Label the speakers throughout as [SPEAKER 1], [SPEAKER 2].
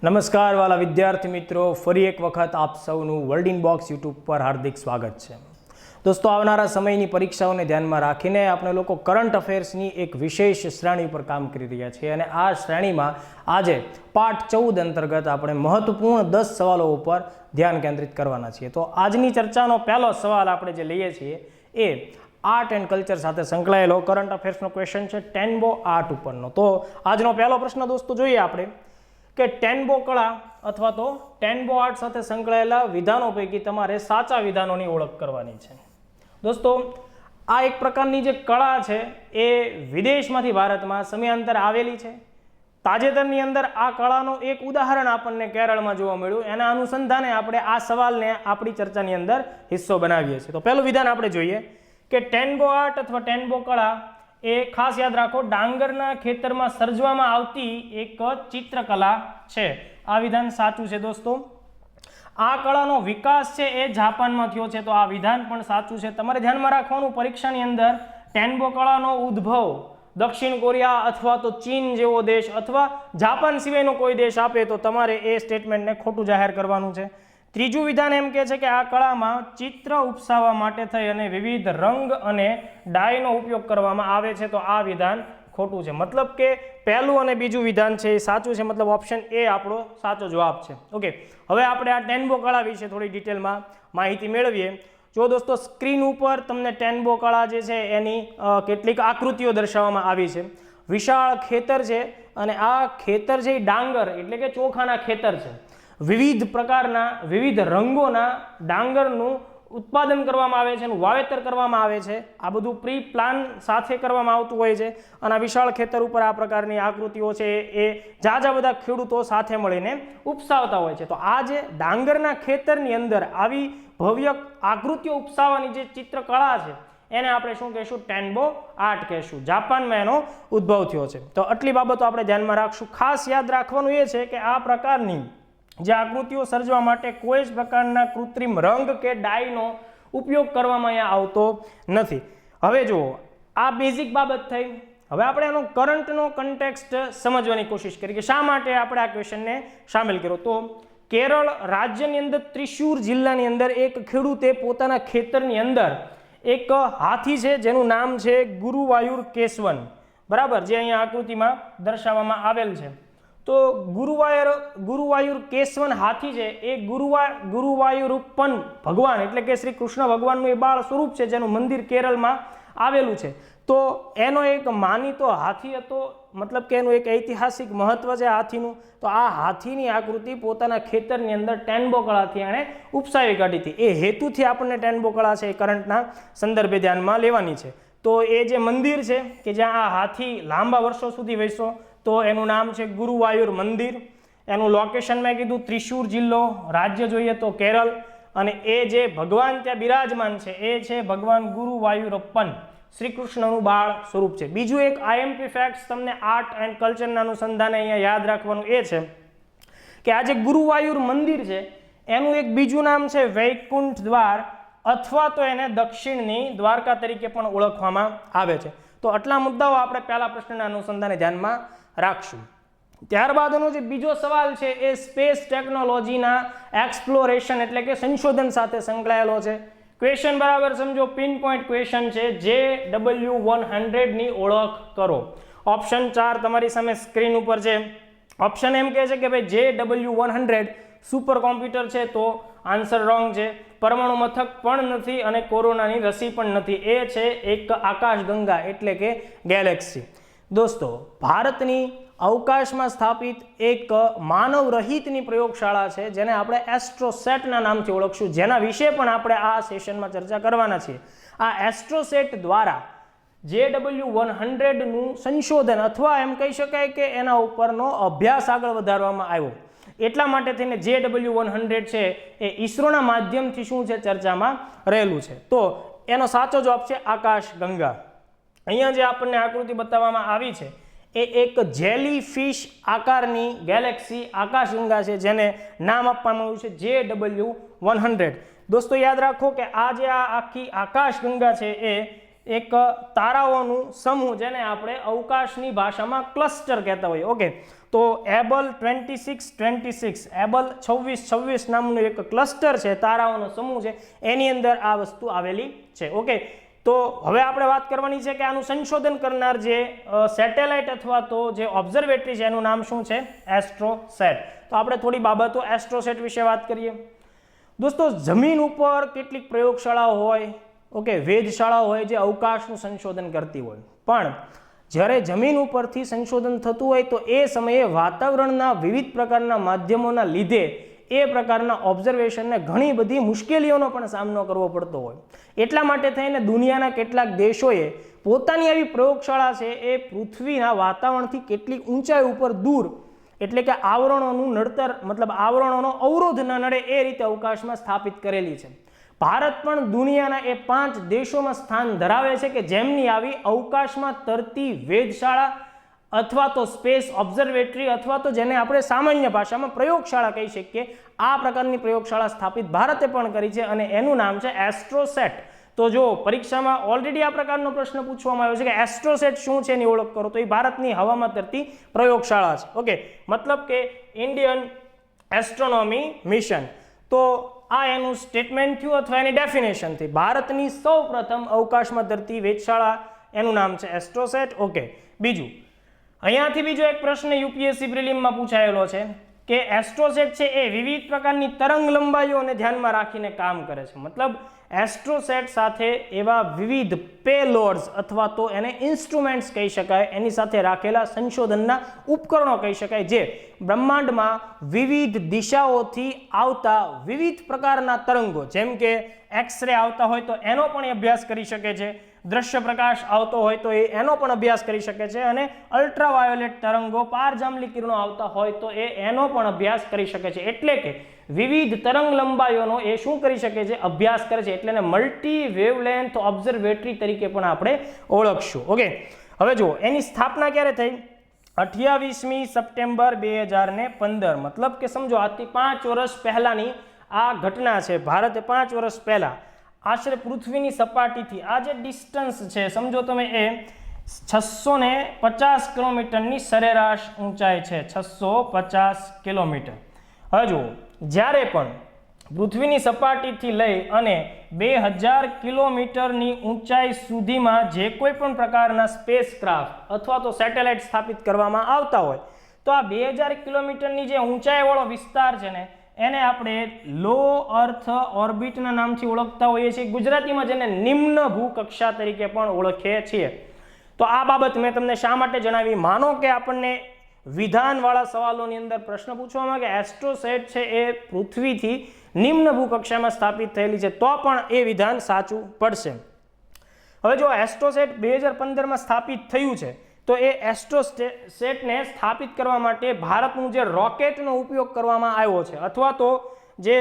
[SPEAKER 1] નમસ્કાર વાલા વિદ્યાર્થી મિત્રો, ફરી એક વખત આપ સૌનું વર્લ્ડ ઇન બોક્સ યુટ્યુબ પર હાર્દિક સ્વાગત છે. દોસ્તો, આવનારા સમયની પરીક્ષાઓને ધ્યાનમાં રાખીને આપણે લોકો કરંટ અફેર્સની એક વિશેષ શ્રેણી પર કામ કરી રહ્યા છીએ અને આ શ્રેણીમાં આજે પાઠ 14 અંતર્ગત આપણે મહત્વપૂર્ણ 10 સવાલો ઉપર ધ્યાન કેન્દ્રિત કરવાના છીએ. તો આજની ચર્ચાનો પહેલો સવાલ આપણે જે લઈએ છીએ એ આર્ટ એન્ડ કલ્ચર સાથે સંકળાયેલો કરંટ અફેર્સનો ક્વેશ્ચન છે, ટેનબો આર્ટ ઉપરનો. તો આજનો પહેલો પ્રશ્ન દોસ્તો જોઈએ આપણે કે ટેનબો કળા અથવા તો ટેનબો આર્ટ સાથે સંકળાયેલા વિધાનો પૈકી તમારે સાચા વિધાનોની ઓળખ કરવાની છે. દોસ્તો, આ એક પ્રકારની જે કળા છે એ વિદેશમાંથી ભારતમાં સમયાંતરે આવેલી છે. તાજેતરની અંદર આ કળાનો એક ઉદાહરણ આપણને કેરળમાં જોવા મળ્યું. એના અનુસંધાને આપણે આ સવાલને આપણી ચર્ચાની અંદર હિસ્સો બનાવીએ છીએ. તો પહેલું વિધાન આપણે જોઈએ કે ટેનબો આર્ટ અથવા ટેનબો કળા એ ખાસ યાદ રાખો, ડાંગરના ખેતરમાં સર્જવામાં આવતી એક ચિત્રકલા છે. આ વિધાન સાચું છે દોસ્તો. આ કળાનો વિકાસ છે એ જાપાનમાં થયો છે, તો આ વિધાન પણ સાચું છે. તમારે ધ્યાનમાં રાખવાનું, પરીક્ષાની અંદર ટેનબો કળાનો ઉદ્ભવ દક્ષિણ કોરિયા અથવા તો ચીન જેવો દેશ અથવા જાપાન સિવાયનો કોઈ દેશ આપે તો તમારે એ સ્ટેટમેન્ટને ખોટું જાહેર કરવાનું છે. ત્રીજું વિધાન એમ કહે છે કે આ કળામાં ચિત્ર ઉપસાવવા માટે થઈ અને વિવિધ રંગ અને ડાયનો ઉપયોગ કરવામાં આવે છે, તો આ વિધાન ખોટું છે. મતલબ કે પહેલું અને બીજું વિધાન છે એ સાચું છે, મતલબ ઓપ્શન એ આપણો સાચો જવાબ છે. ઓકે, હવે આપણે આ ટેનબો કળા વિશે થોડી ડિટેલમાં માહિતી મેળવીએ. જો દોસ્તો, સ્ક્રીન ઉપર તમને ટેનબો કળા જે છે એની કેટલીક આકૃતિઓ દર્શાવવામાં આવી છે. વિશાળ ખેતર છે અને આ ખેતર છે એ ડાંગર એટલે કે ચોખાના ખેતર છે. વિવિધ પ્રકારના વિવિધ રંગોના ડાંગરનું ઉત્પાદન કરવામાં આવે છે, એનું વાવેતર કરવામાં આવે છે. આ બધું પ્રી પ્લાન સાથે કરવામાં આવતું હોય છે અને આ વિશાળ ખેતર ઉપર આ પ્રકારની આકૃતિઓ છે એ ઝાઝા બધા ખેડૂતો સાથે મળીને ઉપસાવતા હોય છે. તો આ જે ડાંગરના ખેતરની અંદર આવી ભવ્ય આકૃતિઓ ઉપસાવવાની જે ચિત્રકળા છે એને આપણે શું કહેશું? ટેનબો આર્ટ કહેશું. જાપાનમાં એનો ઉદ્ભવ થયો છે. તો આટલી બાબતો આપણે ધ્યાનમાં રાખશું. ખાસ યાદ રાખવાનું એ છે કે આ પ્રકારની જે આકૃતિઓ સર્જવા માટે કોઈ જ પ્રકારના કૃત્રિમ રંગ કે ડાયનો ઉપયોગ કરવામાં અહીંયા આવતો નથી. હવે જુઓ, આ બેઝિક બાબત થઈ. હવે આપણે એનો કરંટનો કન્ટેક્સ્ટ સમજવાની કોશિશ કરી કે શા માટે આપણે આ ક્વેશ્ચનને સામેલ કર્યો. તો કેરળ રાજ્યની અંદર ત્રિશુર જિલ્લાની અંદર એક ખેડૂતે પોતાના ખેતરની અંદર એક હાથી છે જેનું નામ છે ગુરુવાયુર કેશવન, બરાબર, જે અહીંયા આકૃતિમાં દર્શાવવામાં આવેલ છે. તો ગુરુવાયુર કેશવન હાથી છે એ ગુરુવાયુરપ્પન ભગવાન એટલે કે શ્રી કૃષ્ણ ભગવાનનું એ બાળ સ્વરૂપ છે જેનું મંદિર કેરળમાં આવેલું છે. તો એનો એક માનીતો હાથી હતો, મતલબ કે એનું એક ઐતિહાસિક મહત્વ છે હાથીનું. તો આ હાથીની આકૃતિ પોતાના ખેતરની અંદર ટેનબો કળાથી એણે ઉપસાવી કાઢી હતી. એ હેતુથી આપણને ટેનબો કળા છે એ કરંટના સંદર્ભે ધ્યાનમાં લેવાની છે. તો એ જે મંદિર છે કે જ્યાં આ હાથી લાંબા વર્ષો સુધી વસ્યો, તો એનું નામ છે ગુરુવાયુર મંદિર. એનું લોકેશન મેં કીધું ત્રિશુર જિલ્લો, રાજ્ય જોઈએ તો કેરળ, અને એ જે ભગવાન ત્યાં બિરાજમાન છે એ છે ભગવાન ગુરુવાયુરપ્પન, શ્રી કૃષ્ણનું બાળ સ્વરૂપ છે. બીજું એક આઈએમપી ફેક્ટ્સ તમને આર્ટ એન્ડ કલ્ચરના અનુસંધાને અહીંયા યાદ રાખવાનું એ છે કે આ જે ગુરુવાયુર મંદિર છે એનું એક બીજું નામ છે વૈકુંઠ દ્વાર અથવા તો એને દક્ષિણની દ્વારકા તરીકે પણ ઓળખવામાં આવે છે. તો આટલા મુદ્દાઓ આપણે પહેલા પ્રશ્નના અનુસંધાને ધ્યાનમાં રાખશું. ત્યારબાદનો જે બીજો સવાલ છે એ સ્પેસ ટેકનોલોજીના એક્સપ્લોરેશન એટલે કે સંશોધન સાથે સંકળાયેલો છે. ક્વેશ્ચન બરાબર સમજો, પિન પોઈન્ટ ક્વેશ્ચન છે. JW100 ની ઓળખ કરો. ઓપ્શન 4 તમારી સામે સ્ક્રીન ઉપર છે. ઓપ્શન એમ કહે છે કે ભાઈ JW100 સુપર કોમ્પ્યુટર છે, તો આન્સર રોંગ છે. પરમાણુ મથક પણ નથી અને કોરોનાની રસી પણ નથી. એ છે એક આકાશગંગા એટલે કે ગેલેક્સી. દોસ્તો, ભારતની અવકાશમાં સ્થાપિત એક માનવ રહિતની પ્રયોગશાળા છે જેને આપણે એસ્ટ્રોસેટના નામથી ઓળખશું, જેના વિશે પણ આપણે આ સેશનમાં ચર્ચા કરવાના છીએ. આ એસ્ટ્રોસેટ દ્વારા JW100નું સંશોધન અથવા એમ કહી શકાય કે એના ઉપરનો અભ્યાસ આગળ વધારવામાં આવ્યો. એટલા માટે થઈને JW100 છે એ ઈસરોના માધ્યમથી શું છે ચર્ચામાં રહેલું છે. તો એનો સાચો જવાબ છે આકાશગંગા. અહીંયા જે આપણને આકૃતિ બતાવવામાં આવી છે એ એક જેલી ફિશ આકારની ગેલેક્સી આકાશગંગા છે જેને નામ આપવામાં આવ્યું છે JW100. દોસ્તો, યાદ રાખો કે આ જે આ આખી આકાશગંગા છે એ એક તારાઓનું સમૂહ, જેને આપણે અવકાશની ભાષામાં ક્લસ્ટર કહેતા હોઈએ. ઓકે, તો એબલ 26 એબલ 26 નામનું એક ક્લસ્ટર છે, તારાઓનો સમૂહ છે, એની અંદર આ વસ્તુ આવેલી છે. ઓકે, તો હવે આપણે વાત કરવાની છે કે આનું સંશોધન કરનાર જે સેટેલાઇટ અથવા તો જે ઓબ્ઝર્વેટરી છે એનું નામ શું છે? એસ્ટ્રોસેટ. તો આપણે થોડી બાબતો એસ્ટ્રોસેટ વિશે વાત કરીએ. દોસ્તો, જમીન ઉપર કેટલીક પ્રયોગશાળાઓ હોય, ઓકે, વેધશાળાઓ હોય જે અવકાશનું સંશોધન કરતી હોય, પણ જ્યારે જમીન ઉપરથી સંશોધન થતું હોય તો એ સમયે વાતાવરણના વિવિધ પ્રકારના માધ્યમોના લીધે એ પ્રકારના ઓબ્ઝર્વેશનને ઘણી બધી મુશ્કેલીઓનો પણ સામનો કરવો પડતો હોય. એટલા માટે થઈને દુનિયાના કેટલાક દેશોએ પોતાની આવી પ્રયોગશાળા છે એ પૃથ્વીના વાતાવરણથી કેટલીક ઊંચાઈ ઉપર દૂર, એટલે કે આવરણોનું નડતર, મતલબ આવરણોનો અવરોધ ન નડે એ રીતે અવકાશમાં સ્થાપિત કરેલી છે. ભારત પણ દુનિયાના એ 5 દેશોમાં સ્થાન ધરાવે છે કે જેમની આવી અવકાશમાં તરતી વેધશાળા અથવા તો સ્પેસ ઓબ્ઝર્વેટરી અથવા તો જેને આપણે સામાન્ય ભાષામાં પ્રયોગશાળા કહી શકીએ, આ પ્રકારની પ્રયોગશાળા સ્થાપિત ભારતે પણ કરી છે અને એનું નામ છે એસ્ટ્રોસેટ. તો જો પરીક્ષામાં ઓલરેડી આ પ્રકારનો પ્રશ્ન પૂછવામાં આવ્યો છે કે એસ્ટ્રોસેટ શું છે એની ઓળખ કરો, તો એ ભારતની હવામાં તરતી પ્રયોગશાળા છે. ઓકે, મતલબ કે ઇન્ડિયન એસ્ટ્રોનોમી મિશન. તો આ એનું સ્ટેટમેન્ટ થયું અથવા એની ડેફિનેશન થઈ. ભારતની સૌપ્રથમ અવકાશમાં તરતી વેધશાળા, એનું નામ છે એસ્ટ્રોસેટ. ઓકે, બીજું અહીંયાથી બીજો એક પ્રશ્ન યુપીએસસી પ્રિલિમમાં પૂછાયેલો છે કે એસ્ટ્રોસેટ છે એ વિવિધ પ્રકારની તરંગ લંબાઈઓને ધ્યાનમાં રાખીને કામ કરે છે. મતલબ એસ્ટ્રોસેટ સાથે એવા વિવિધ પેલોડ્સ અથવા તો એને ઇન્સ્ટ્રુમેન્ટ્સ કહી શકાય, એની સાથે રાખેલા સંશોધનના ઉપકરણો કહી શકાય, જે બ્રહ્માંડમાં વિવિધ દિશાઓથી આવતા વિવિધ પ્રકારના તરંગો, જેમ કે એક્સરે આવતા હોય તો એનો પણ અભ્યાસ કરી શકે છે, દ્રશ્ય પ્રકાશ આવતો હોય તો એનો પણ અભ્યાસ કરી શકે છે, અને અલ્ટ્રાવાયોલેટ તરંગો, પારજાંબલી કિરણો આવતા હોય તો એનો પણ અભ્યાસ કરી શકે છે. એટલે કે વિવિધ તરંગ લંબાઈઓનો એ શું કરી શકે છે? અભ્યાસ કરે છે. એટલે એને મલ્ટી વેવલેન્થ ઓબ્ઝર્વેટરી તરીકે પણ આપણે ઓળખશું. ઓકે, હવે જુઓ એની સ્થાપના ક્યારે થઈ? 28મી સપ્ટેમ્બર 2015. મતલબ કે સમજો આજથી 5 વર્ષ પહેલાની આ ઘટના છે. ભારતે 5 વર્ષ પહેલા આશરે પૃથ્વીની સપાટીથી આ જે ડિસ્ટન્સ છે, સમજો તમે, એ 650 કિલોમીટરની સરેરાશ ઊંચાઈ છે. 650 કિલોમીટર. હવે જુઓ, જ્યારે પણ પૃથ્વીની સપાટીથી લઈ અને 2000 કિલોમીટરની ઊંચાઈ સુધીમાં જે કોઈ પણ પ્રકારના સ્પેસક્રાફ્ટ અથવા તો સેટેલાઇટ સ્થાપિત કરવામાં આવતા હોય તો આ 2000 કિલોમીટરની જે ઊંચાઈવાળો વિસ્તાર છે ને, એને આપણે લો અર્થ ઓર્બિટના નામથી ઓળખતા હોઈએ છીએ. ગુજરાતીમાં જેને નિમ્ન ભૂકક્ષા તરીકે પણ ઓળખીએ છીએ. તો આ બાબત મેં તમને શા માટે જણાવી? માનો કે આપણને વિધાનવાળા સવાલોની અંદર પ્રશ્ન પૂછવામાં કે એસ્ટ્રોસેટ છે એ પૃથ્વીથી નિમ્ન ભૂકક્ષામાં સ્થાપિત થયેલી છે, તો પણ એ વિધાન સાચું પડશે. હવે જો એસ્ટ્રોસેટ 2015માં સ્થાપિત થયું છે, તો એ એસ્ટ્રોસેટને સ્થાપિત કરવા માટે ભારતનું જે રોકેટનો ઉપયોગ કરવામાં આવ્યો છે અથવા તો જે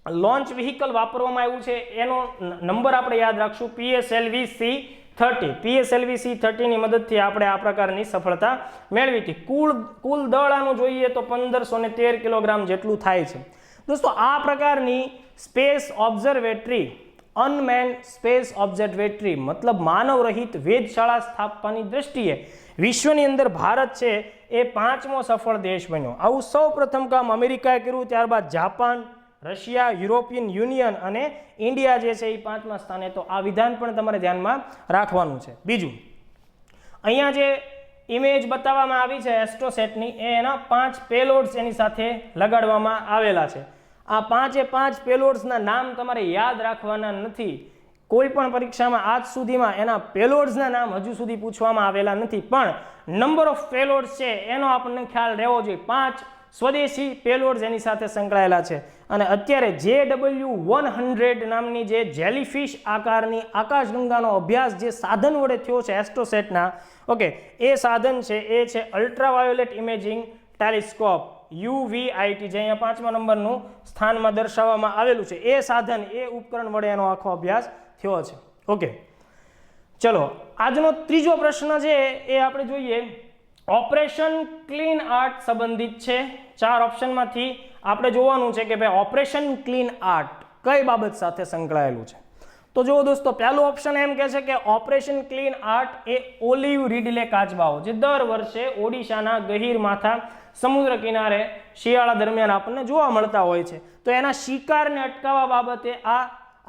[SPEAKER 1] લોન્ચ વ્હીકલ વાપરવામાં આવ્યું છે એનો નંબર આપણે યાદ રાખશું, PSLV-C30. PSLV-C30 ની મદદથી આપણે આ પ્રકારની સફળતા મેળવી હતી. કુલ દળ આનું જોઈએ તો 1513 કિલોગ્રામ જેટલું થાય છે. દોસ્તો, આ પ્રકારની space observatory, unmanned space observatory મતલબ માનવ રહિત વેધશાળા સ્થાપવાની દ્રષ્ટિએ વિશ્વની અંદર ભારત છે એ 5મો સફળ દેશ બન્યો. આવું સૌ પ્રથમ કામ અમેરિકાએ કર્યું, ત્યારબાદ જાપાન, રશિયા, યુરોપિયન યુનિયન અને ઇન્ડિયા જે છે એ 5મા સ્થાને. તો આ વિધાન પણ તમારે ધ્યાનમાં રાખવાનું છે. બીજું, અહીંયા જે ઇમેજ બતાવવામાં આવી છે એસ્ટ્રોસેટની, એના 5 પેલોડ્સ એની સાથે લગાડવામાં આવેલા છે. આ 5 પેલોડ્સના નામ તમારે યાદ રાખવાના નથી. કોઈ પણ પરીક્ષામાં આજ સુધીમાં એના પેલોડ્સના નામ હજુ સુધી પૂછવામાં આવેલા નથી, પણ નંબર ઓફ પેલોડ્સ છે એનો આપણને ખ્યાલ રહેવો જોઈએ. 5 સ્વદેશી પેલોડ્સ એની સાથે સંકળાયેલા છે. અને અત્યારે JW100 નામની જે જેલીફિશ આકારની આકાશગંગાનો અભ્યાસ જે સાધન વડે થયો છે એસ્ટ્રોસેટના, ઓકે, એ સાધન છે એ છે અલ્ટ્રાવાયોલેટ ઇમેજિંગ ટેલિસ્કોપ, UVIT, જે અહીંયા 5મા નંબરનું સ્થાનમાં દર્શાવવામાં આવેલું છે. એ સાધન, એ ઉપકરણ વડે એનો આખો અભ્યાસ થયો છે. ઓકે, ચલો આજનો ત્રીજો પ્રશ્ન છે એ આપણે જોઈએ. ઓપરેશન ક્લીન આર્ટ સંબંધિત છે. 4 ઓપ્શનમાંથી આપણે જોવાનું છે કે ભાઈ ઓપરેશન ક્લીન આર્ટ કઈ બાબત સાથે સંકળાયેલું છે. તો જુઓ દોસ્તો, પહેલું ઓપ્શન એમ કહે છે કે ઓપરેશન ક્લીન આર્ટ એ ઓલિવ રીડલે કાચબાઓ જે દર વર્ષે ઓડિશાના ગહીર માથા સમુદ્ર કિનારે શિયાળા દરમિયાન આપણને જોવા મળતા હોય છે, તો એના શિકારને અટકાવવા બાબતે આ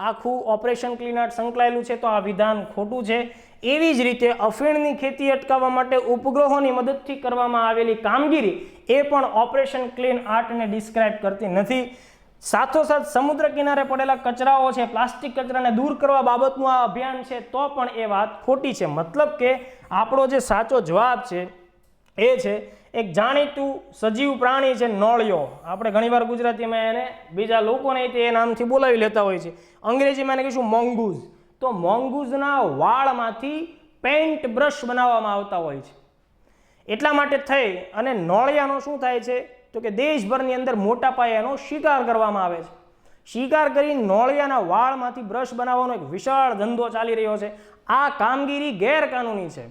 [SPEAKER 1] આખું ઓપરેશન ક્લીન આર્ટ સંકળાયેલું છે, તો આ વિધાન ખોટું છે. એવી જ રીતે અફીણની ખેતી અટકાવવા માટે ઉપગ્રહોની મદદથી કરવામાં આવેલી કામગીરી એ પણ ઓપરેશન ક્લીન આર્ટને ડિસ્ક્રાઇબ કરતી નથી. સાથોસાથ સમુદ્ર કિનારે પડેલા કચરાઓ છે, પ્લાસ્ટિક કચરાને દૂર કરવા બાબતનું આ અભિયાન છે, તો પણ એ વાત ખોટી છે. મતલબ કે આપણો જે સાચો જવાબ છે એ છે એક જાણીતું સજીવ પ્રાણી છે નોળિયો. આપણે ઘણીવાર ગુજરાતીમાં એને બીજા લોકોને એ નામથી બોલાવી લેતા હોય છે, અંગ્રેજીમાં એને કહીશું મોંગૂઝ. તો મોંગૂઝના વાળમાંથી પેઇન્ટ બ્રશ બનાવવામાં આવતા હોય છે. એટલા માટે થઈ અને નોળિયાનો શું થાય છે તો કે દેશભરની અંદર મોટા પાયે એનો શિકાર કરવામાં આવે છે. શિકાર કરી નોળિયાના વાળમાંથી બ્રશ બનાવવાનો એક વિશાળ ધંધો ચાલી રહ્યો છે. આ કામગીરી ગેરકાનૂની છે.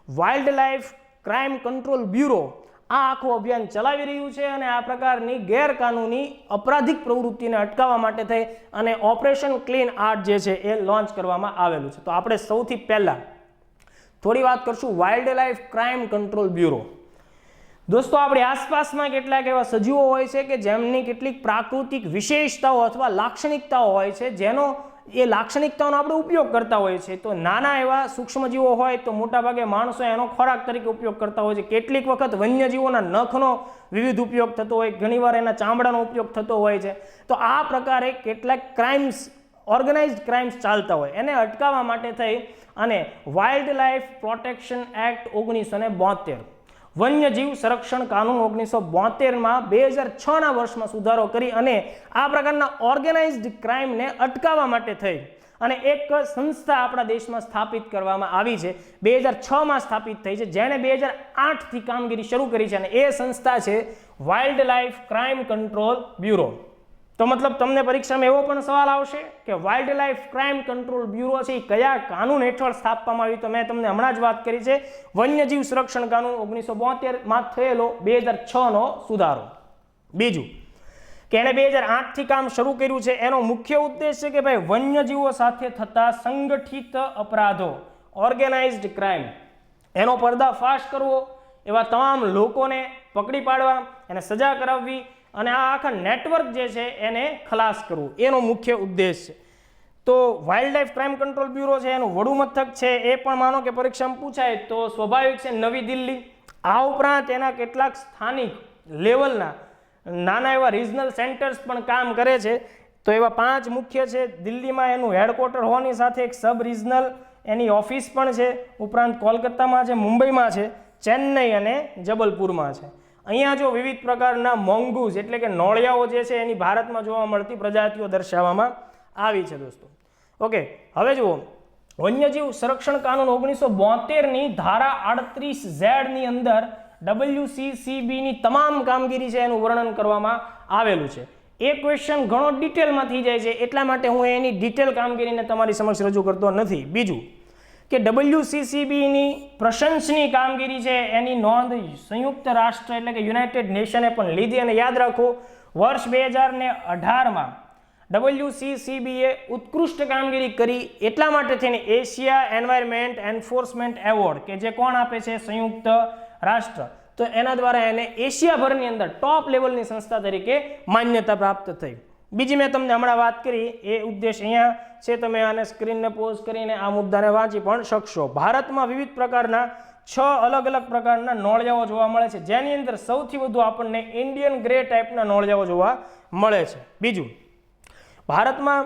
[SPEAKER 1] Wild life crime control bureau આ આખું અભિયાન ચલાવી રહ્યું છે અને આ પ્રકારની ગેરકાનૂની અપરાધિક પ્રવૃત્તિને અટકાવવા માટે થઈ અને ઓપરેશન ક્લીન આર્ટ જે છે એ લોન્ચ કરવામાં આવેલું છે. તો આપણે સૌથી પહેલાં થોડી વાત કરશું wild life crime control bureau. દોસ્તો, આપણી આસપાસમાં કેટલાક એવા સજીવો હોય છે કે જેમની કેટલીક પ્રાકૃતિક વિશેષતાઓ અથવા લાક્ષણિકતાઓ હોય છે, જેનો એ લાક્ષણિકતાઓનો આપણે ઉપયોગ કરતા હોય છે. તો નાના એવા સૂક્ષ્મજીવો હોય તો મોટાભાગે માણસો એનો ખોરાક તરીકે ઉપયોગ કરતા હોય છે. કેટલીક વખત વન્યજીવોના નખનો વિવિધ ઉપયોગ થતો હોય, ઘણીવાર એના ચામડાનો ઉપયોગ થતો હોય છે. તો આ પ્રકારે કેટલાક ક્રાઇમ્સ, ઓર્ગેનાઇઝડ ક્રાઇમ્સ ચાલતા હોય, એને અટકાવવા માટે થઈ અને વાઇલ્ડ લાઈફ પ્રોટેક્શન એક્ટ 1972, વન્યજીવ સંરક્ષણ કાનૂન 1972માં 2006ના વર્ષમાં સુધારો કરી અને આ પ્રકારના ઓર્ગેનાઇઝડ ક્રાઇમને અટકાવવા માટે થઈ અને એક સંસ્થા આપણા દેશમાં સ્થાપિત કરવામાં આવી છે. 2006માં સ્થાપિત થઈ છે, જેણે 2008થી કામગીરી શરૂ કરી છે અને એ સંસ્થા છે wild life crime control bureau. તો મતલબ તમને પરીક્ષામાં એવો પણ સવાલ આવશે કે wild life crime control bureau છે એ કયા કાનૂન હેઠળ સ્થાપવામાં આવી? તો મેં તમને હમણાં જ વાત કરી છે વન્યજીવ સંરક્ષણ કાનૂન 1972માં થયેલો 2006નો સુધારો. બીજું કે એણે 2008થી કામ શરૂ કર્યું છે. એનો મુખ્ય ઉદ્દેશ છે કે ભાઈ વન્યજીવો સાથે થતા સંગઠિત અપરાધો, ઓર્ગેનાઇઝડ ક્રાઇમ, એનો પર્દાફાશ કરવો, એવા તમામ લોકોને પકડી પાડવા, એને સજા કરાવવી અને આ આખા નેટવર્ક જે છે એને ખલાસ કરવું, એનો મુખ્ય ઉદ્દેશ છે. તો wild life crime control bureau છે, એનું વડુ મથક છે એ પણ માનો કે પરીક્ષામાં પૂછાય તો સ્વાભાવિક છે નવી દિલ્હી. આ ઉપરાંત એના કેટલાક સ્થાનિક લેવલના નાના એવા રિજનલ સેન્ટર્સ પણ કામ કરે છે. તો એવા 5 મુખ્ય છે. દિલ્હીમાં એનું હેડક્વાર્ટર હોવાની સાથે એક સબ રિજનલ એની ઓફિસ પણ છે. ઉપરાંત કોલકાતામાં છે, મુંબઈમાં છે, ચેન્નઈ અને જબલપુરમાં છે. અહીંયા જો વિવિધ પ્રકારના મોંગૂઝ એટલે કે નોળિયાઓ જે છે એની ભારતમાં જોવા મળતી પ્રજાતિઓ દર્શાવવામાં આવી છે દોસ્તો. ઓકે, હવે જુઓ વન્યજીવ સંરક્ષણ કાનૂન 1972ની ધારા 38Z ની અંદર WCCBની તમામ કામગીરી છે એનું વર્ણન કરવામાં આવેલું છે. એ ક્વેશ્ચન ઘણો ડિટેલમાં થઈ જાય છે, એટલા માટે હું એની ડિટેલ કામગીરીને તમારી સમક્ષ રજૂ કરતો નથી. બીજું કે WCCBની પ્રશંસનીય કામગીરી છે એની નોંધ સંયુક્ત રાષ્ટ્ર એટલે કે યુનાઇટેડ નેશને પણ લીધી. અને યાદ રાખો વર્ષ 2018માં WCCBએ ઉત્કૃષ્ટ કામગીરી કરી એટલા માટે થઈને એશિયા એન્વાયરમેન્ટ એન્ફોર્સમેન્ટ એવોર્ડ કે જે કોણ આપે છે? સંયુક્ત રાષ્ટ્ર. તો એના દ્વારા એને એશિયાભરની અંદર ટોપ લેવલની સંસ્થા તરીકે માન્યતા પ્રાપ્ત થઈ. બીજી મેં તમને હમણાં વાત કરી એ ઉદ્દેશ અહીંયા છે, તમે આને સ્ક્રીનને પોઝ કરીને આ મુદ્દાને વાંચી પણ શકશો. ભારતમાં વિવિધ પ્રકારના 6 અલગ અલગ પ્રકારના નોળિયાઓ જોવા મળે છે, જેની અંદર સૌથી વધુ આપણને ઇન્ડિયન ગ્રે ટાઈપના નોળિયાઓ જોવા મળે છે. બીજું, ભારતમાં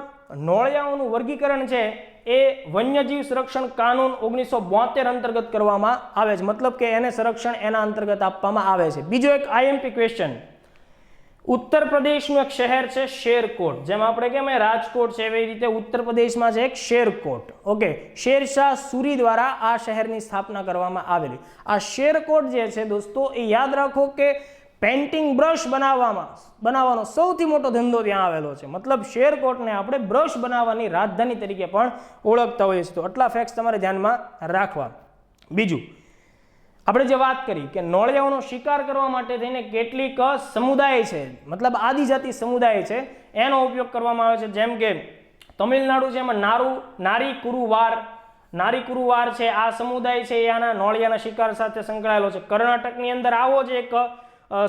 [SPEAKER 1] નોળિયાઓનું વર્ગીકરણ છે એ વન્યજીવ સંરક્ષણ કાનૂન 1972 અંતર્ગત કરવામાં આવે છે. મતલબ કે એને સંરક્ષણ એના અંતર્ગત આપવામાં આવે છે. બીજો એક IMP ક્વેશ્ચન, ઉત્તર પ્રદેશનું એક શહેર છે શેરકોટ. જેમ આપણે કેમ રાજકોટ છે એવી રીતે ઉત્તર પ્રદેશમાં છે એક શેરકોટ. ઓકે, શેરશાહ સૂરી દ્વારા આ શહેરની સ્થાપના કરવામાં આવેલી. આ શેરકોટ જે છે દોસ્તો એ યાદ રાખો કે પેઇન્ટિંગ બ્રશ બનાવવાનો સૌથી મોટો ધંધો ત્યાં આવેલો છે. મતલબ શેરકોટને આપણે બ્રશ બનાવવાની રાજધાની તરીકે પણ ઓળખતા હોઈએ છીએ. તો આટલા ફેક્ટ્સ તમારે ધ્યાનમાં રાખવા. બીજું, આપણે જે વાત કરી કે નોળિયાઓનો શિકાર કરવા માટે થઈને કેટલીક સમુદાય છે, મતલબ આદિજાતિ સમુદાય છે, એનો ઉપયોગ કરવામાં આવે છે. જેમ કે તમિલનાડુ છે એમાં નારી કુરુવાર છે, આ સમુદાય છે એ આના નોળિયાના શિકાર સાથે સંકળાયેલો છે. કર્ણાટકની અંદર આવો જ એક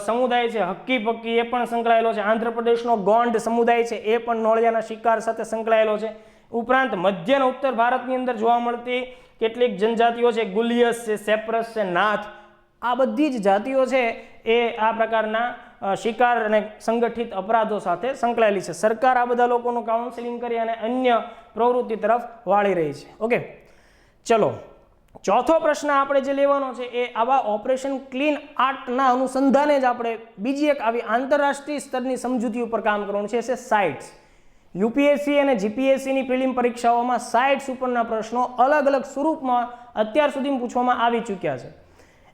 [SPEAKER 1] સમુદાય છે હક્કી પક્કી, એ પણ સંકળાયેલો છે. આંધ્રપ્રદેશનો ગોંડ સમુદાય છે એ પણ નોળિયાના શિકાર સાથે સંકળાયેલો છે. ઉપરાંત મધ્ય અને ઉત્તર ભારતની અંદર જોવા મળતી કેટલીક જનજાતિઓ છે, ગુલિયસ છે, સેપ્રસ છે, નાથ, આ બધી જ જાતિઓ છે એ આ પ્રકારના શિકાર અને સંગઠિત અપરાધો સાથે સંકળાયેલી છે. સરકાર આ બધા લોકોનું કાઉન્સેલિંગ કરી અને અન્ય પ્રવૃત્તિ તરફ વાળી રહી છે. ઓકે, ચલો ચોથો પ્રશ્ન આપણે જે લેવાનો છે એ આવા ઓપરેશન ક્લીન આર્ટના અનુસંધાને જ આપણે બીજી એક આવી આંતરરાષ્ટ્રીય સ્તરની સમજૂતી ઉપર કામ કરવાનું છે સાઇટ્સ. યુપીએસસી અને જીપીએસસીની પ્રિલિમ પરીક્ષાઓમાં સાઇટ્સ ઉપરના પ્રશ્નો અલગ અલગ સ્વરૂપમાં અત્યાર સુધી પૂછવામાં આવી ચૂક્યા છે.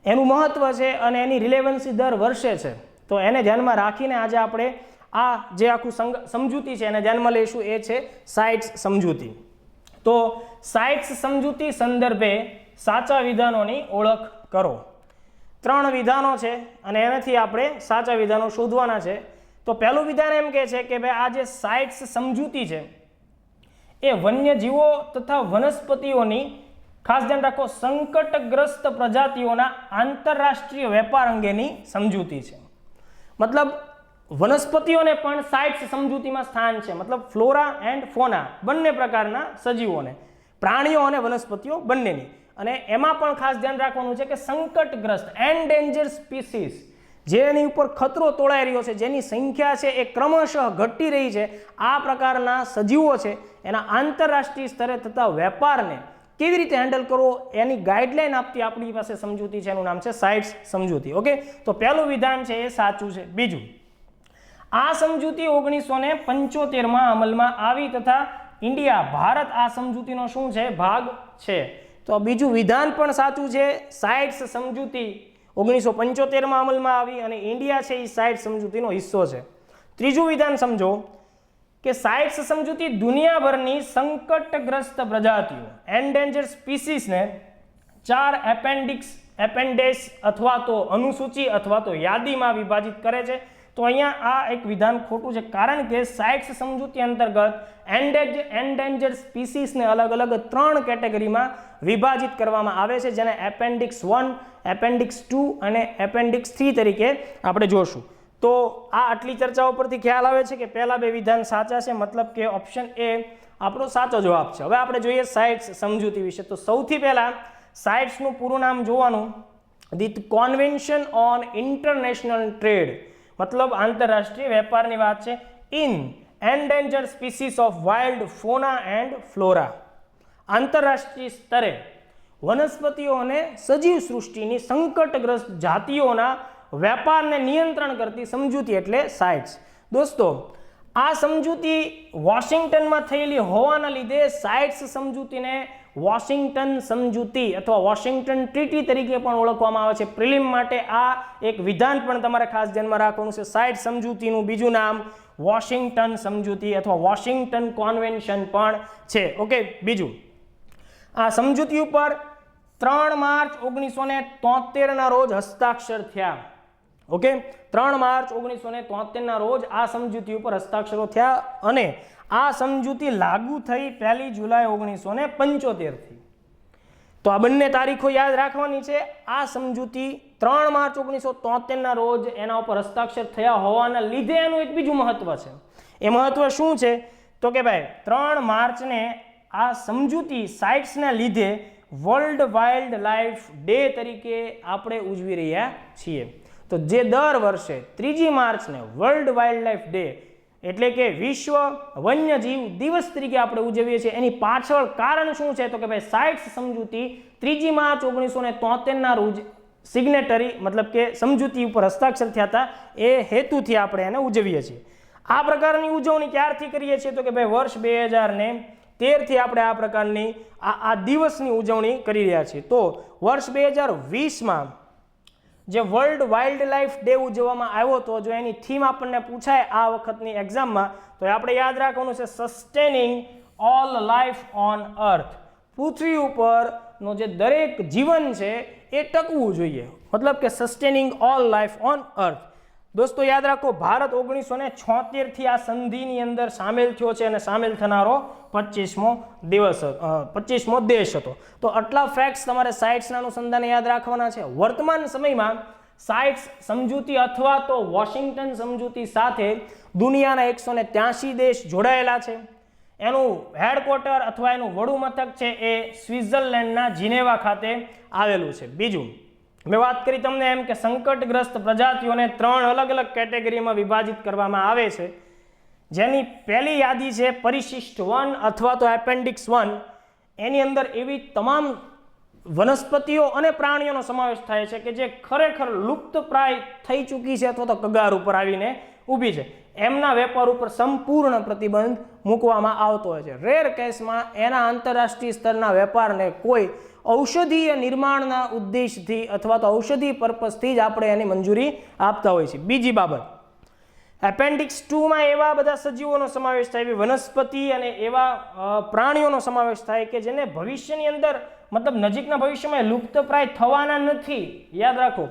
[SPEAKER 1] એનું મહત્વ છે અને એની રિલેવન્સી દર વર્ષે છે, તો એને ધ્યાનમાં રાખીને આજે આપણે આ જે આખું સમજૂતી છે એને ધ્યાનમાં લઈશું, એ છે સાઇટ્સ સમજૂતી. તો સાઇટ્સ સમજૂતી સંદર્ભે સાચા વિધાનોની ઓળખ કરો. 3 વિધાનો છે અને એનાથી આપણે સાચા વિધાનો શોધવાના છે. તો પહેલું વિધાન એમ કહે છે કે ભાઈ આ જે સાઇટ્સ સમજૂતી છે એ વન્યજીવો તથા વનસ્પતિઓની, ખાસ ધ્યાન રાખો, સંકટગ્રસ્ત પ્રજાતિઓના આંતરરાષ્ટ્રીય વેપાર અંગેની સમજૂતી છે. મતલબ વનસ્પતિઓને પણ સાઇટ્સ સમજૂતીમાં સ્થાન છે. મતલબ ફ્લોરા એન્ડ ફોના બંને પ્રકારના સજીવોને, પ્રાણીઓ અને વનસ્પતિઓ બંનેની. અને એમાં પણ ખાસ ધ્યાન રાખવાનું છે કે સંકટગ્રસ્ત એન્ડેન્જર સ્પીસીસ, જેની ઉપર ખતરો તોળાઈ રહ્યો છે, જેની સંખ્યા છે એ ક્રમશઃ ઘટી રહી છે, આ પ્રકારના સજીવો છે એના આંતરરાષ્ટ્રીય સ્તરે થતા વેપારને કેવી રીતે હેન્ડલ કરવો એની ગાઈડલાઈન આપતી આપણી પાસે સમજૂતી છે, એનું નામ છે સાઇટ્સ સમજૂતી. ઓકે, તો પહેલું વિધાન છે એ સાચું છે. બીજું, આ સમજૂતી 1975માં અમલમાં આવી તથા ઇન્ડિયા, ભારત આ સમજૂતીનો શું છે, ભાગ છે. તો બીજું વિધાન પણ સાચું છે. સાઇટ્સ સમજૂતી 1975માં અમલમાં આવી અને ઇન્ડિયા છે એ સાઇટ્સ સમજૂતીનો હિસ્સો છે. ત્રીજું વિધાન સમજો કે સાઇટ્સ સમજૂતી દુનિયાભરની સંકટગ્રસ્ત પ્રજાતિઓ એન્ડેન્જર સ્પીસીસને 4 એપેન્ડેસ અથવા તો અનુસૂચિ અથવા તો યાદીમાં વિભાજિત કરે છે. તો અહીંયા આ એક વિધાન ખોટું છે, કારણ કે સાઇટ્સ સમજૂતી અંતર્ગત એન્ડેન્જર સ્પીસીસને અલગ અલગ 3 કેટેગરીમાં વિભાજિત કરવામાં આવે છે, જેને એપેન્ડિક્સ 1, એપેન્ડિક્સ 2 અને એપેન્ડિક્સ 3 તરીકે આપણે જોશું. તો આ આટલી ચર્ચાઓ પરથી ખ્યાલ આવે છે કે પહેલા 2 વિધાન સાચા છે, મતલબ કે ઓપ્શન એ આપણો સાચો જવાબ છે. હવે આપણે જોઈએ સાઇટ્સ સમજૂતી વિશે. તો સૌથી પહેલા સાઇટ્સનું પૂરું નામ જોવાનું, the convention on international trade, મતલબ આંતરરાષ્ટ્રીય વેપારની વાત છે. In endanger species of wild fauna and flora, આંતરરાષ્ટ્રીય સ્તરે વનસ્પતિઓ અને સજીવ સૃષ્ટિની સંકટગ્રસ્ત જાતિઓના વેપારને નિયંત્રણ કરતી સમજૂતી એટલે સાઇટ્સ. દોસ્તો, આ સમજૂતી વોશિંગ્ટનમાં થયેલી હોવાના લીધે સાઇટ્સ સમજૂતીને વોશિંગ્ટન સમજૂતી અથવા વોશિંગ્ટન ટ્રીટી તરીકે પણ ઓળખવામાં આવે છે. પ્રિલિમ માટે આ એક વિધાન પણ તમારે ખાસ ધ્યાનમાં રાખવાનું છે. સાઇટ્સ સમજૂતીનું બીજું નામ વોશિંગ્ટન સમજૂતી અથવા વોશિંગ્ટન કોન્વેન્શન પણ છે. ઓકે, બીજું, આ સમજૂતી ઉપર 3 માર્ચ 1973ના રોજ હસ્તાક્ષર થયા. ઓકે, 3 માર્ચ 1973ના રોજ આ સમજૂતી ઉપર હસ્તાક્ષરો થયા અને આ સમજૂતી લાગુ થઈ 1 જુલાઈ 1975 થી. તો આ બંને તારીખો યાદ રાખવાની છે. આ સમજૂતી 3 માર્ચ 1973ના રોજ એના ઉપર હસ્તાક્ષર થયા હોવાના લીધે એનું એક બીજું મહત્વ છે. એ મહત્વ શું છે? તો કે ભાઈ 3 માર્ચને આ સમજૂતી સાઇટ્સના લીધે વર્લ્ડ વાઇલ્ડ લાઈફ ડે તરીકે આપણે ઉજવી રહ્યા છીએ. તો જે દર વર્ષે 3 માર્ચને વર્લ્ડ વાઇલ્ડ લાઈફ ડે એટલે કે વિશ્વ વન્યજીવ દિવસ તરીકે આપણે ઉજવીએ છીએ, એની પાછળ કારણ શું છે? તો કે ભાઈ સાઇટ્સ સમજૂતી 3 માર્ચ 1973ના રોજ સિગ્નેટરી મતલબ કે સમજૂતી ઉપર હસ્તાક્ષર થયા હતા, એ હેતુથી આપણે એને ઉજવીએ છીએ. આ પ્રકારની ઉજવણી ક્યારથી કરીએ છીએ? તો કે ભાઈ વર્ષ 2013થી આપણે આ પ્રકારની આ દિવસની ઉજવણી કરી રહ્યા છીએ. તો વર્ષ 2020માં જે વર્લ્ડ વાઇલ્ડ લાઈફ ડે ઉજવવામાં આવ્યો હતો, જો એની થીમ આપણને પૂછાય આ વખતની એક્ઝામમાં, તો આપણે યાદ રાખવાનું છે sustaining all life on earth. પૃથ્વી ઉપરનો જે દરેક જીવન છે એ ટકવું જોઈએ, મતલબ કે સસ્ટેનિંગ ઓલ લાઈફ ઓન અર્થ. દોસ્તો યાદ રાખો, ભારત 1976 થી આ સંધિની અંદર સામેલ થયો છે અને સામેલ થનારો 25મો દેશ હતો. તો આટલા ફેક્ટ્સ તમારે સાઇટ્સના અનુસંધાને યાદ રાખવાના છે. વર્તમાન સમયમાં સાઇટ્સ સમજૂતી અથવા તો વોશિંગ્ટન સમજૂતી સાથે દુનિયાના 183 દેશ જોડાયેલા છે. એનું હેડક્વાર્ટર અથવા એનું વડુ મથક છે એ સ્વિટ્ઝરલેન્ડના જીનેવા ખાતે આવેલું છે. બીજું, મેં વાત કરી તમને એમ કે સંકટગ્રસ્ત પ્રજાતિઓને 3 અલગ અલગ કેટેગરીમાં વિભાજિત કરવામાં આવે છે, જેની પહેલી યાદી છે પરિશિષ્ટ 1 અથવા તો એપેન્ડિક્સ 1. એની અંદર એવી તમામ વનસ્પતિઓ અને પ્રાણીઓનો સમાવેશ થાય છે કે જે ખરેખર લુપ્તપ્રાય થઈ ચૂકી છે અથવા તો કગાર ઉપર આવીને ઊભી છે. એમના વેપાર ઉપર સંપૂર્ણ પ્રતિબંધ મૂકવામાં આવતો હોય છે. રેર કેસમાં એના આંતરરાષ્ટ્રીય સ્તરના વેપારને કોઈ ઔષધીય નિર્માણના ઉદ્દેશથી અથવા તો ઔષધિ પર્પઝથી જ આપણે એની મંજૂરી આપતા હોઈએ છીએ. બીજી બાબત, એપેન્ડિક્સ 2માં એવા બધા સજીવોનો સમાવેશ થાય, એવી વનસ્પતિ અને એવા પ્રાણીઓનો સમાવેશ થાય કે જેને ભવિષ્યની અંદર મતલબ નજીકના ભવિષ્યમાં લુપ્તપ્રાય થવાના નથી. યાદ રાખો,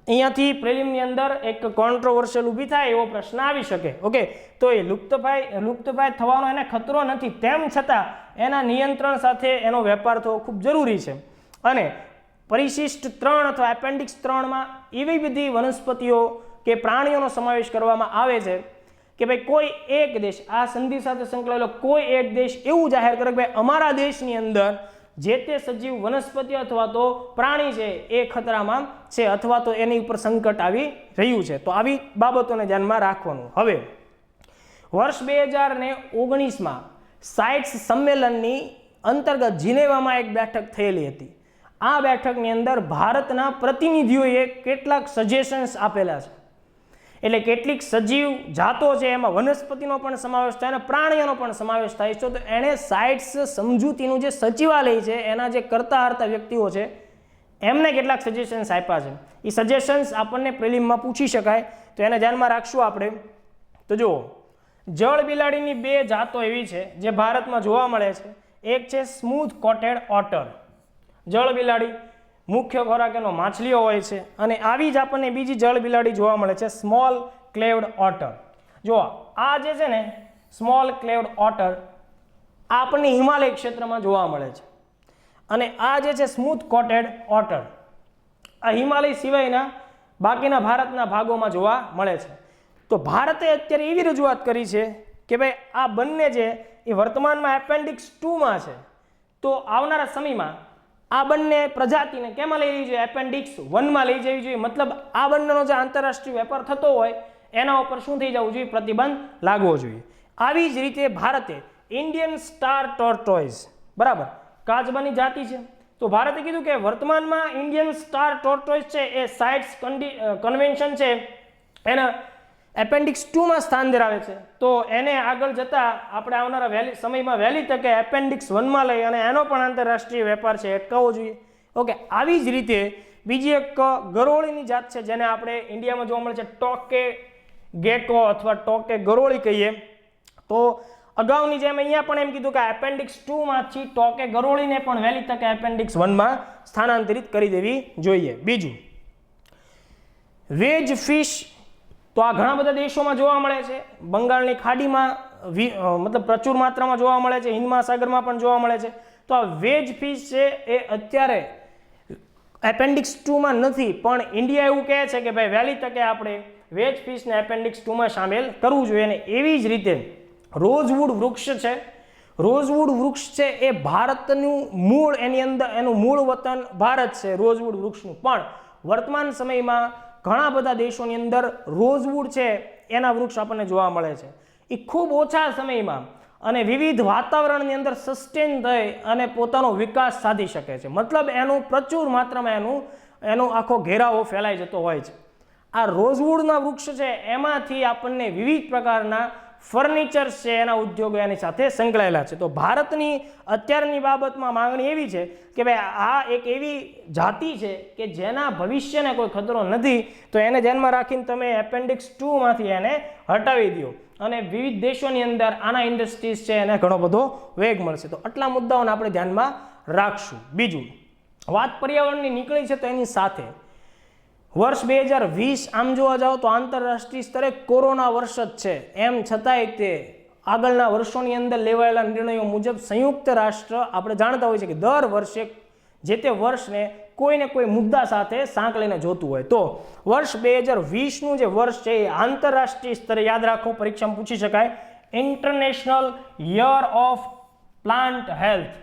[SPEAKER 1] અહીંયાથી પ્રિલિમની અંદર એક કોન્ટ્રોવર્શિયલ ઊભી થાય એવો પ્રશ્ન આવી શકે. ઓકે, તો એ લુપ્તપ્રાય થવાનો એને ખતરો નથી, તેમ છતાં એના નિયંત્રણ સાથે એનો વેપાર થવો ખૂબ જરૂરી છે. અને પરિશિષ્ટ 3 અથવા એપેન્ડિક્સ 3માં એવી બધી વનસ્પતિઓ કે પ્રાણીઓનો સમાવેશ કરવામાં આવે છે કે ભાઈ કોઈ એક દેશ આ સંધિ સાથે સંકળાયેલો કોઈ એક દેશ એવું જાહેર કરે કે ભાઈ અમારા દેશની અંદર જે તે સજીવ વનસ્પતિ અથવા તો પ્રાણી છે એ ખતરામાં છે અથવા તો એની ઉપર સંકટ આવી રહ્યું છે. તો આવી બાબતોને ધ્યાનમાં રાખવાનું. હવે વર્ષ 2019માં સાઇટ્સ સંમેલનની અંતર્ગત જીનેવામાં એક બેઠક થયેલી હતી. આ બેઠકની અંદર ભારતના પ્રતિનિધિઓએ કેટલાક સજેશન્સ આપેલા છે. એટલે કેટલીક સજીવ જાતો છે એમાં વનસ્પતિનો પણ સમાવેશ થાય અને પ્રાણીઓનો પણ સમાવેશ થાય છે. તો એણે સાઇટ્સ સમજૂતીનું જે સચિવાલય છે એના જે કરતા હરતા વ્યક્તિઓ છે એમને કેટલાક સજેશન્સ આપ્યા છે. એ સજેશન્સ આપણને પ્રિલિમમાં પૂછી શકાય, તો એને ધ્યાનમાં રાખશું આપણે. તો જુઓ, જળ બિલાડીની 2 જાતો એવી છે જે ભારતમાં જોવા મળે છે. એક છે સ્મૂથ કોટેડ ઓટર. જળ બિલાડી મુખ્ય ખોરાક એનો માછલીઓ હોય છે અને આવી જ આપણને બીજી જળ બિલાડી જોવા મળે છે સ્મોલ ક્લેવ્ડ ઓટર. જો આ જે છે ને સ્મોલ ક્લેવ્ડ ઓટર આપણને હિમાલય ક્ષેત્રમાં જોવા મળે છે અને આ જે છે સ્મૂથ કોટેડ ઓટર આ હિમાલય સિવાયના બાકીના ભારતના ભાગોમાં જોવા મળે છે. તો ભારતે અત્યારે એવી રજૂઆત કરી છે કે ભાઈ આ બંને જે એ વર્તમાનમાં એપેન્ડિક્સ 2માં છે, તો આવનારા સમયમાં આ બંને પ્રજાતિને કેમાં લઈ જવી જોઈએ? એપેન્ડિક્સ 1માં લઈ જવી જોઈએ. મતલબ આ બંનેનો જે આંતરરાષ્ટ્રીય વેપાર થતો હોય એના ઉપર શું થઈ જવું જોઈએ? પ્રતિબંધ લાગવો જોઈએ. આવી જ રીતે ભારતે ઇન્ડિયન સ્ટાર ટોર્ટોઇઝ, બરાબર, કાચબાની જાતિ છે, તો ભારતે કીધું કે વર્તમાનમાં ઇન્ડિયન સ્ટાર ટોર્ટોઇઝ છે એ સાઇટ્સ કન્વેન્શન છે એના એપેન્ડિક્સ 2માં સ્થાન ધરાવે છે. તો એને આગળ જતાં આપણે આવનારા સમયમાં વહેલી તકે એપેન્ડિક્સ 1માં લઈ અને એનો પણ આંતરરાષ્ટ્રીય વેપાર છે અટકાવવો જોઈએ. ઓકે, આવી જ રીતે બીજી એક ગરોળીની જાત છે જેને આપણે ઇન્ડિયામાં જોવા મળે છે ટોકે ગેકો અથવા ટોકે ગરોળી કહીએ. તો અગાઉની જેમ અહીંયા પણ એમ કીધું કે એપેન્ડિક્સ 2માંથી ટોકે ગરોળીને પણ વહેલી તકે એપેન્ડિક્સ 1માં સ્થાનાંતરિત કરી દેવી જોઈએ. બીજું, વેજ ફિશ, તો આ ઘણા બધા દેશોમાં જોવા મળે છે. બંગાળની ખાડીમાં મતલબ પ્રચુર માત્રામાં જોવા મળે છે, હિન્દ મહાસાગરમાં પણ જોવા મળે છે. તો આ વેજ ફિશ છે એ અત્યારે એપેન્ડિક્સ 2માં નથી, પણ ઇન્ડિયા એવું કહે છે કે ભાઈ વહેલી તકે આપણે વેજ ફિશને એપેન્ડિક્સ 2માં સામેલ કરવું જોઈએ. અને એવી જ રીતે રોઝવુડ વૃક્ષ છે. રોઝવુડ વૃક્ષ છે એ ભારતનું મૂળ, એની અંદર એનું મૂળ વતન ભારત છે રોઝવુડ વૃક્ષનું, પણ વર્તમાન સમયમાં ઘણા બધા દેશોની અંદર રોઝવુડ છે એના વૃક્ષ આપણને જોવા મળે છે. એ ખૂબ ઓછા સમયમાં અને વિવિધ વાતાવરણની અંદર સસ્ટેન થઈ અને પોતાનો વિકાસ સાધી શકે છે. મતલબ એનું પ્રચુર માત્રામાં એનો આખો ઘેરાવો ફેલાઈ જતો હોય છે. આ રોઝવુડના વૃક્ષ છે એમાંથી આપણને વિવિધ પ્રકારના ફર્નિચર્સ છે એના ઉદ્યોગો એની સાથે સંકળાયેલા છે. તો ભારતની અત્યારની બાબતમાં માંગણી એવી છે કે ભાઈ આ એક એવી જાતિ છે કે જેના ભવિષ્યને કોઈ ખતરો નથી, તો એને ધ્યાનમાં રાખીને તમે એપેન્ડિક્સ 2માંથી એને હટાવી દો અને વિવિધ દેશોની અંદર આના ઇન્ડસ્ટ્રીઝ છે એને ઘણો બધો વેગ મળશે. તો આટલા મુદ્દાઓને આપણે ધ્યાનમાં રાખશું. બીજું, વાત પર્યાવરણની નીકળી છે તો એની સાથે વર્ષ 2020 આમ જોવા જાઓ તો આંતરરાષ્ટ્રીય સ્તરે કોરોના વર્ષ જ છે, એમ છતાંય તે આગળના વર્ષોની અંદર લેવાયેલા નિર્ણયો મુજબ સંયુક્ત રાષ્ટ્ર આપણે જાણતા હોઈએ છીએ કે દર વર્ષે જે તે વર્ષને કોઈને કોઈ મુદ્દા સાથે સાંકળીને જોતું હોય. તો વર્ષ 2020નું જે વર્ષ છે એ આંતરરાષ્ટ્રીય સ્તરે યાદ રાખો, પરીક્ષામાં પૂછી શકાય, international year of plant health,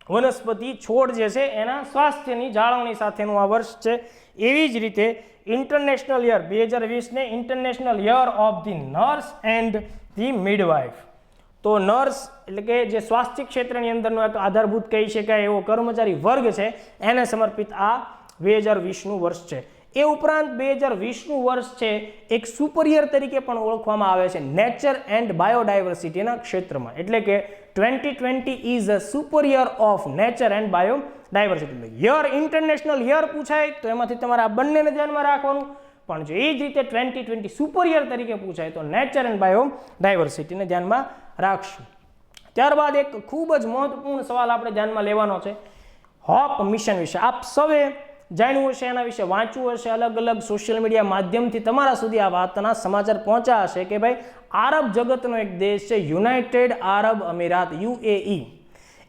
[SPEAKER 1] વનસ્પતિ છોડ જે છે એના સ્વાસ્થ્યની જાળવણી સાથેનું આ વર્ષ છે. એવી જ રીતે ઇન્ટરનેશનલ યર 2020ને international year of the nurse and the midwife. તો નર્સ એટલે કે જે સ્વાસ્થ્ય ક્ષેત્રની અંદરનો એક આધારભૂત કહી શકાય એવો કર્મચારી વર્ગ છે એને સમર્પિત આ 2020નું વર્ષ છે. એ ઉપરાંત 2020નું વર્ષ છે એક સુપરિયર તરીકે પણ ઓળખવામાં આવે છે નેચર એન્ડ બાયોડાયવર્સિટીના ક્ષેત્રમાં. એટલે કે 2020 is a superior of nature and biodiversity. Year international year પૂછાય તો એમાંથી તમારે આ બંનેને ધ્યાનમાં રાખવાનું, પણ જો એ જ રીતે 2020 સુપરિયર તરીકે પૂછાય તો નેચર એન્ડ બાયોડાયવર્સિટીને ધ્યાનમાં રાખશું. ત્યારબાદ એક ખૂબ જ મહત્વપૂર્ણ સવાલ આપણે ધ્યાનમાં લેવાનો છે હોપ મિશન વિશે. આપ સૌએ જાણ્યું હશે, એના વિશે વાંચ્યું હશે, અલગ અલગ સોશિયલ મીડિયા માધ્યમથી તમારા સુધી આ વાતના સમાચાર પહોંચ્યા હશે કે ભાઈ આરબ જગતનો એક દેશ છે યુનાઇટેડ આરબ અમીરાત UAE.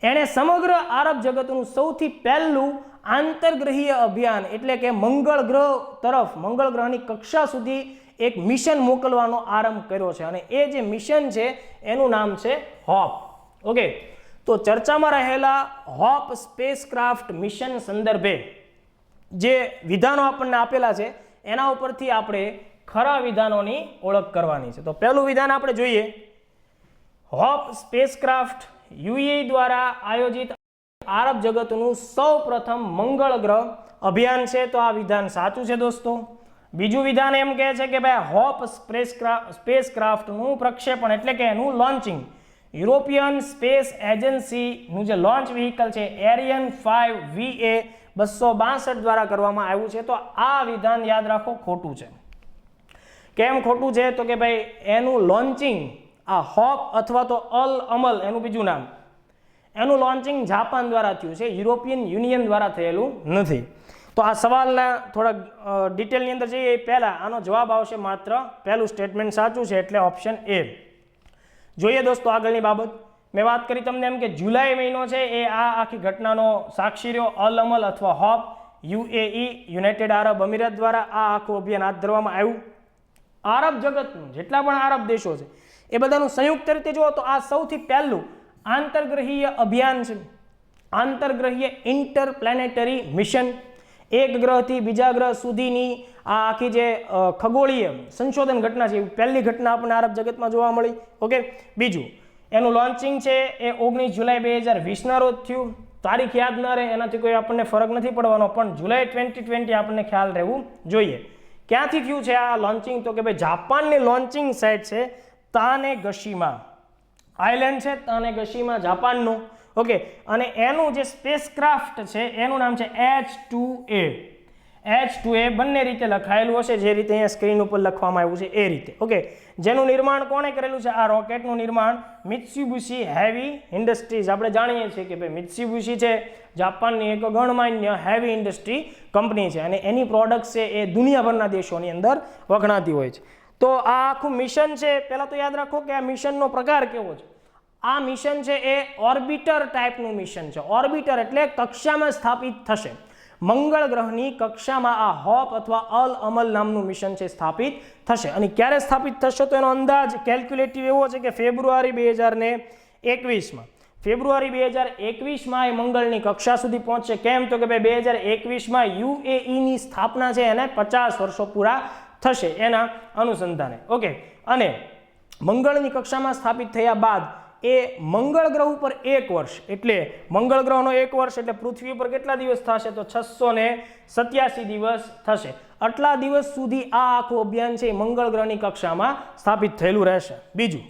[SPEAKER 1] એણે સમગ્ર આરબ જગતનું સૌથી પહેલું આંતરગ્રહીય અભિયાન એટલે કે મંગળ ગ્રહ તરફ, મંગળ ગ્રહની કક્ષા સુધી એક મિશન મોકલવાનો આરંભ કર્યો છે અને એ જે મિશન છે એનું નામ છે હોપ. ઓકે, તો ચર્ચામાં રહેલા હોપ સ્પેસક્રાફ્ટ મિશન સંદર્ભે જે વિધાનો આપણને આપેલા છે એના ઉપરથી આપણે ખરા વિધાનોની ઓળખ કરવાની છે. તો પહેલું વિધાન આપણે જોઈએ, હોપ સ્પેસક્રાફ્ટ UAE દ્વારા આયોજિત આરબ જગતનું સૌ પ્રથમ મંગળ ગ્રહ અભિયાન છે. તો આ વિધાન સાચું છે દોસ્તો. બીજું વિધાન એમ કહે છે કે ભાઈ હોપ સ્પેસક્રાફ્ટનું પ્રક્ષેપણ એટલે કે એનું લોન્ચિંગ યુરોપિયન સ્પેસ એજન્સીનું જે લોન્ચ વ્હીકલ છે એરિયન 5 VA-262 દ્વારા કરવામાં આવ્યું છે. તો આ વિધાન યાદ રાખો ખોટું છે. કેમ ખોટું છે? તો કે ભાઈ એનું લોન્ચિંગ આ હોપ અથવા તો અલ અમલ એનું બીજું નામ, એનું લોન્ચિંગ જાપાન દ્વારા થયું છે, યુરોપિયન યુનિયન દ્વારા થયેલું નથી. તો આ સવાલના થોડા ડિટેલની અંદર જઈએ પહેલાં આનો જવાબ આવશે માત્ર પહેલું સ્ટેટમેન્ટ સાચું છે એટલે ઓપ્શન A. જોઈએ દોસ્તો આગળની બાબત. મેં વાત કરી તમને એમ કે જુલાઈ મહિનો છે એ આ આખી ઘટનાનો સાક્ષી રહ્યો. અલ અમલ અથવા હોપ UAE યુનાઇટેડ આરબ અમીરાત દ્વારા આ આખું અભિયાન હાથ ધરવામાં આવ્યું. આરબ જગતનું જેટલા પણ આરબ દેશો છે એ બધાનું સંયુક્ત રીતે જુઓ તો આ સૌથી પહેલું આંતરગ્રહીય અભિયાન છે, આંતરગ્રહીય ઇન્ટરપ્લેનેટરી મિશન. એક ગ્રહથી બીજા ગ્રહ સુધીની આ આખી જે ખગોળીય સંશોધન ઘટના છે એ પહેલી ઘટના આપણને આરબ જગતમાં જોવા મળી. ઓકે, બીજું એનું લોન્ચિંગ છે એ 19 જુલાઈ 2020ના રોજ થયું. તારીખ યાદ ન રહે એનાથી કોઈ આપણને ફરક નથી પડવાનો, પણ જુલાઈ 2020 આપણને ખ્યાલ રહેવું જોઈએ. ક્યાંથી થયું છે આ લોન્ચિંગ? તો કે ભાઈ જાપાનની લોન્ચિંગ સાઇટ છે તાનેગશીમા આઇલેન્ડ છે, તાનેગશીમા જાપાનનું. ઓકે, અને એનું જે સ્પેસક્રાફ્ટ છે એનું નામ છે H2A. H2A બંને રીતે લખાયેલું હશે, જે રીતે અહીંયા સ્ક્રીન ઉપર લખવામાં આવ્યું છે એ રીતે. ઓકે, જેનું નિર્માણ કોણે કરેલું છે? આ રોકેટનું નિર્માણ મિત્સુબિશી હેવી ઇન્ડસ્ટ્રીઝ. આપણે જાણીએ છીએ કે ભાઈ મિત્સુબિશી છે જાપાનની એક ગણમાન્ય હેવી ઇન્ડસ્ટ્રી કંપની છે અને એની પ્રોડક્ટ છે એ દુનિયાભરના દેશોની અંદર વખણાતી હોય છે. તો આ આખું મિશન છે, પહેલાં તો યાદ રાખો કે આ મિશનનો પ્રકાર કેવો છે. આ મિશન છે એ ઓર્બિટર ટાઈપનું મિશન છે. ઓર્બિટર એટલે કક્ષામાં સ્થાપિત થશે. મંગળ ગ્રહની કક્ષામાં આ હોપ અથવા અલ અમલ નામનું મિશન છે સ્થાપિત થશે. અને ક્યારે સ્થાપિત થશે તો એનો અંદાજ કેલ્ક્યુલેટિવ એવો છે કે ફેબ્રુઆરી 2021માં. ફેબ્રુઆરી 2021માં એ મંગળની કક્ષા સુધી પહોંચશે. કેમ? તો કે ભાઈ 2021માં UAEની સ્થાપના છે એને 50 વર્ષો પૂરા થશે એના અનુસંધાને. ઓકે, અને મંગળની કક્ષામાં સ્થાપિત થયા બાદ એ મંગળ ગ્રહ ઉપર 1 વર્ષ એટલે મંગળ ગ્રહનો 1 વર્ષ એટલે પૃથ્વી ઉપર કેટલા દિવસ થશે? તો 687 દિવસ થશે. આટલા દિવસ સુધી આ આખું અભિયાન છે મંગળ ગ્રહની કક્ષામાં સ્થાપિત થયેલું રહેશે. બીજું,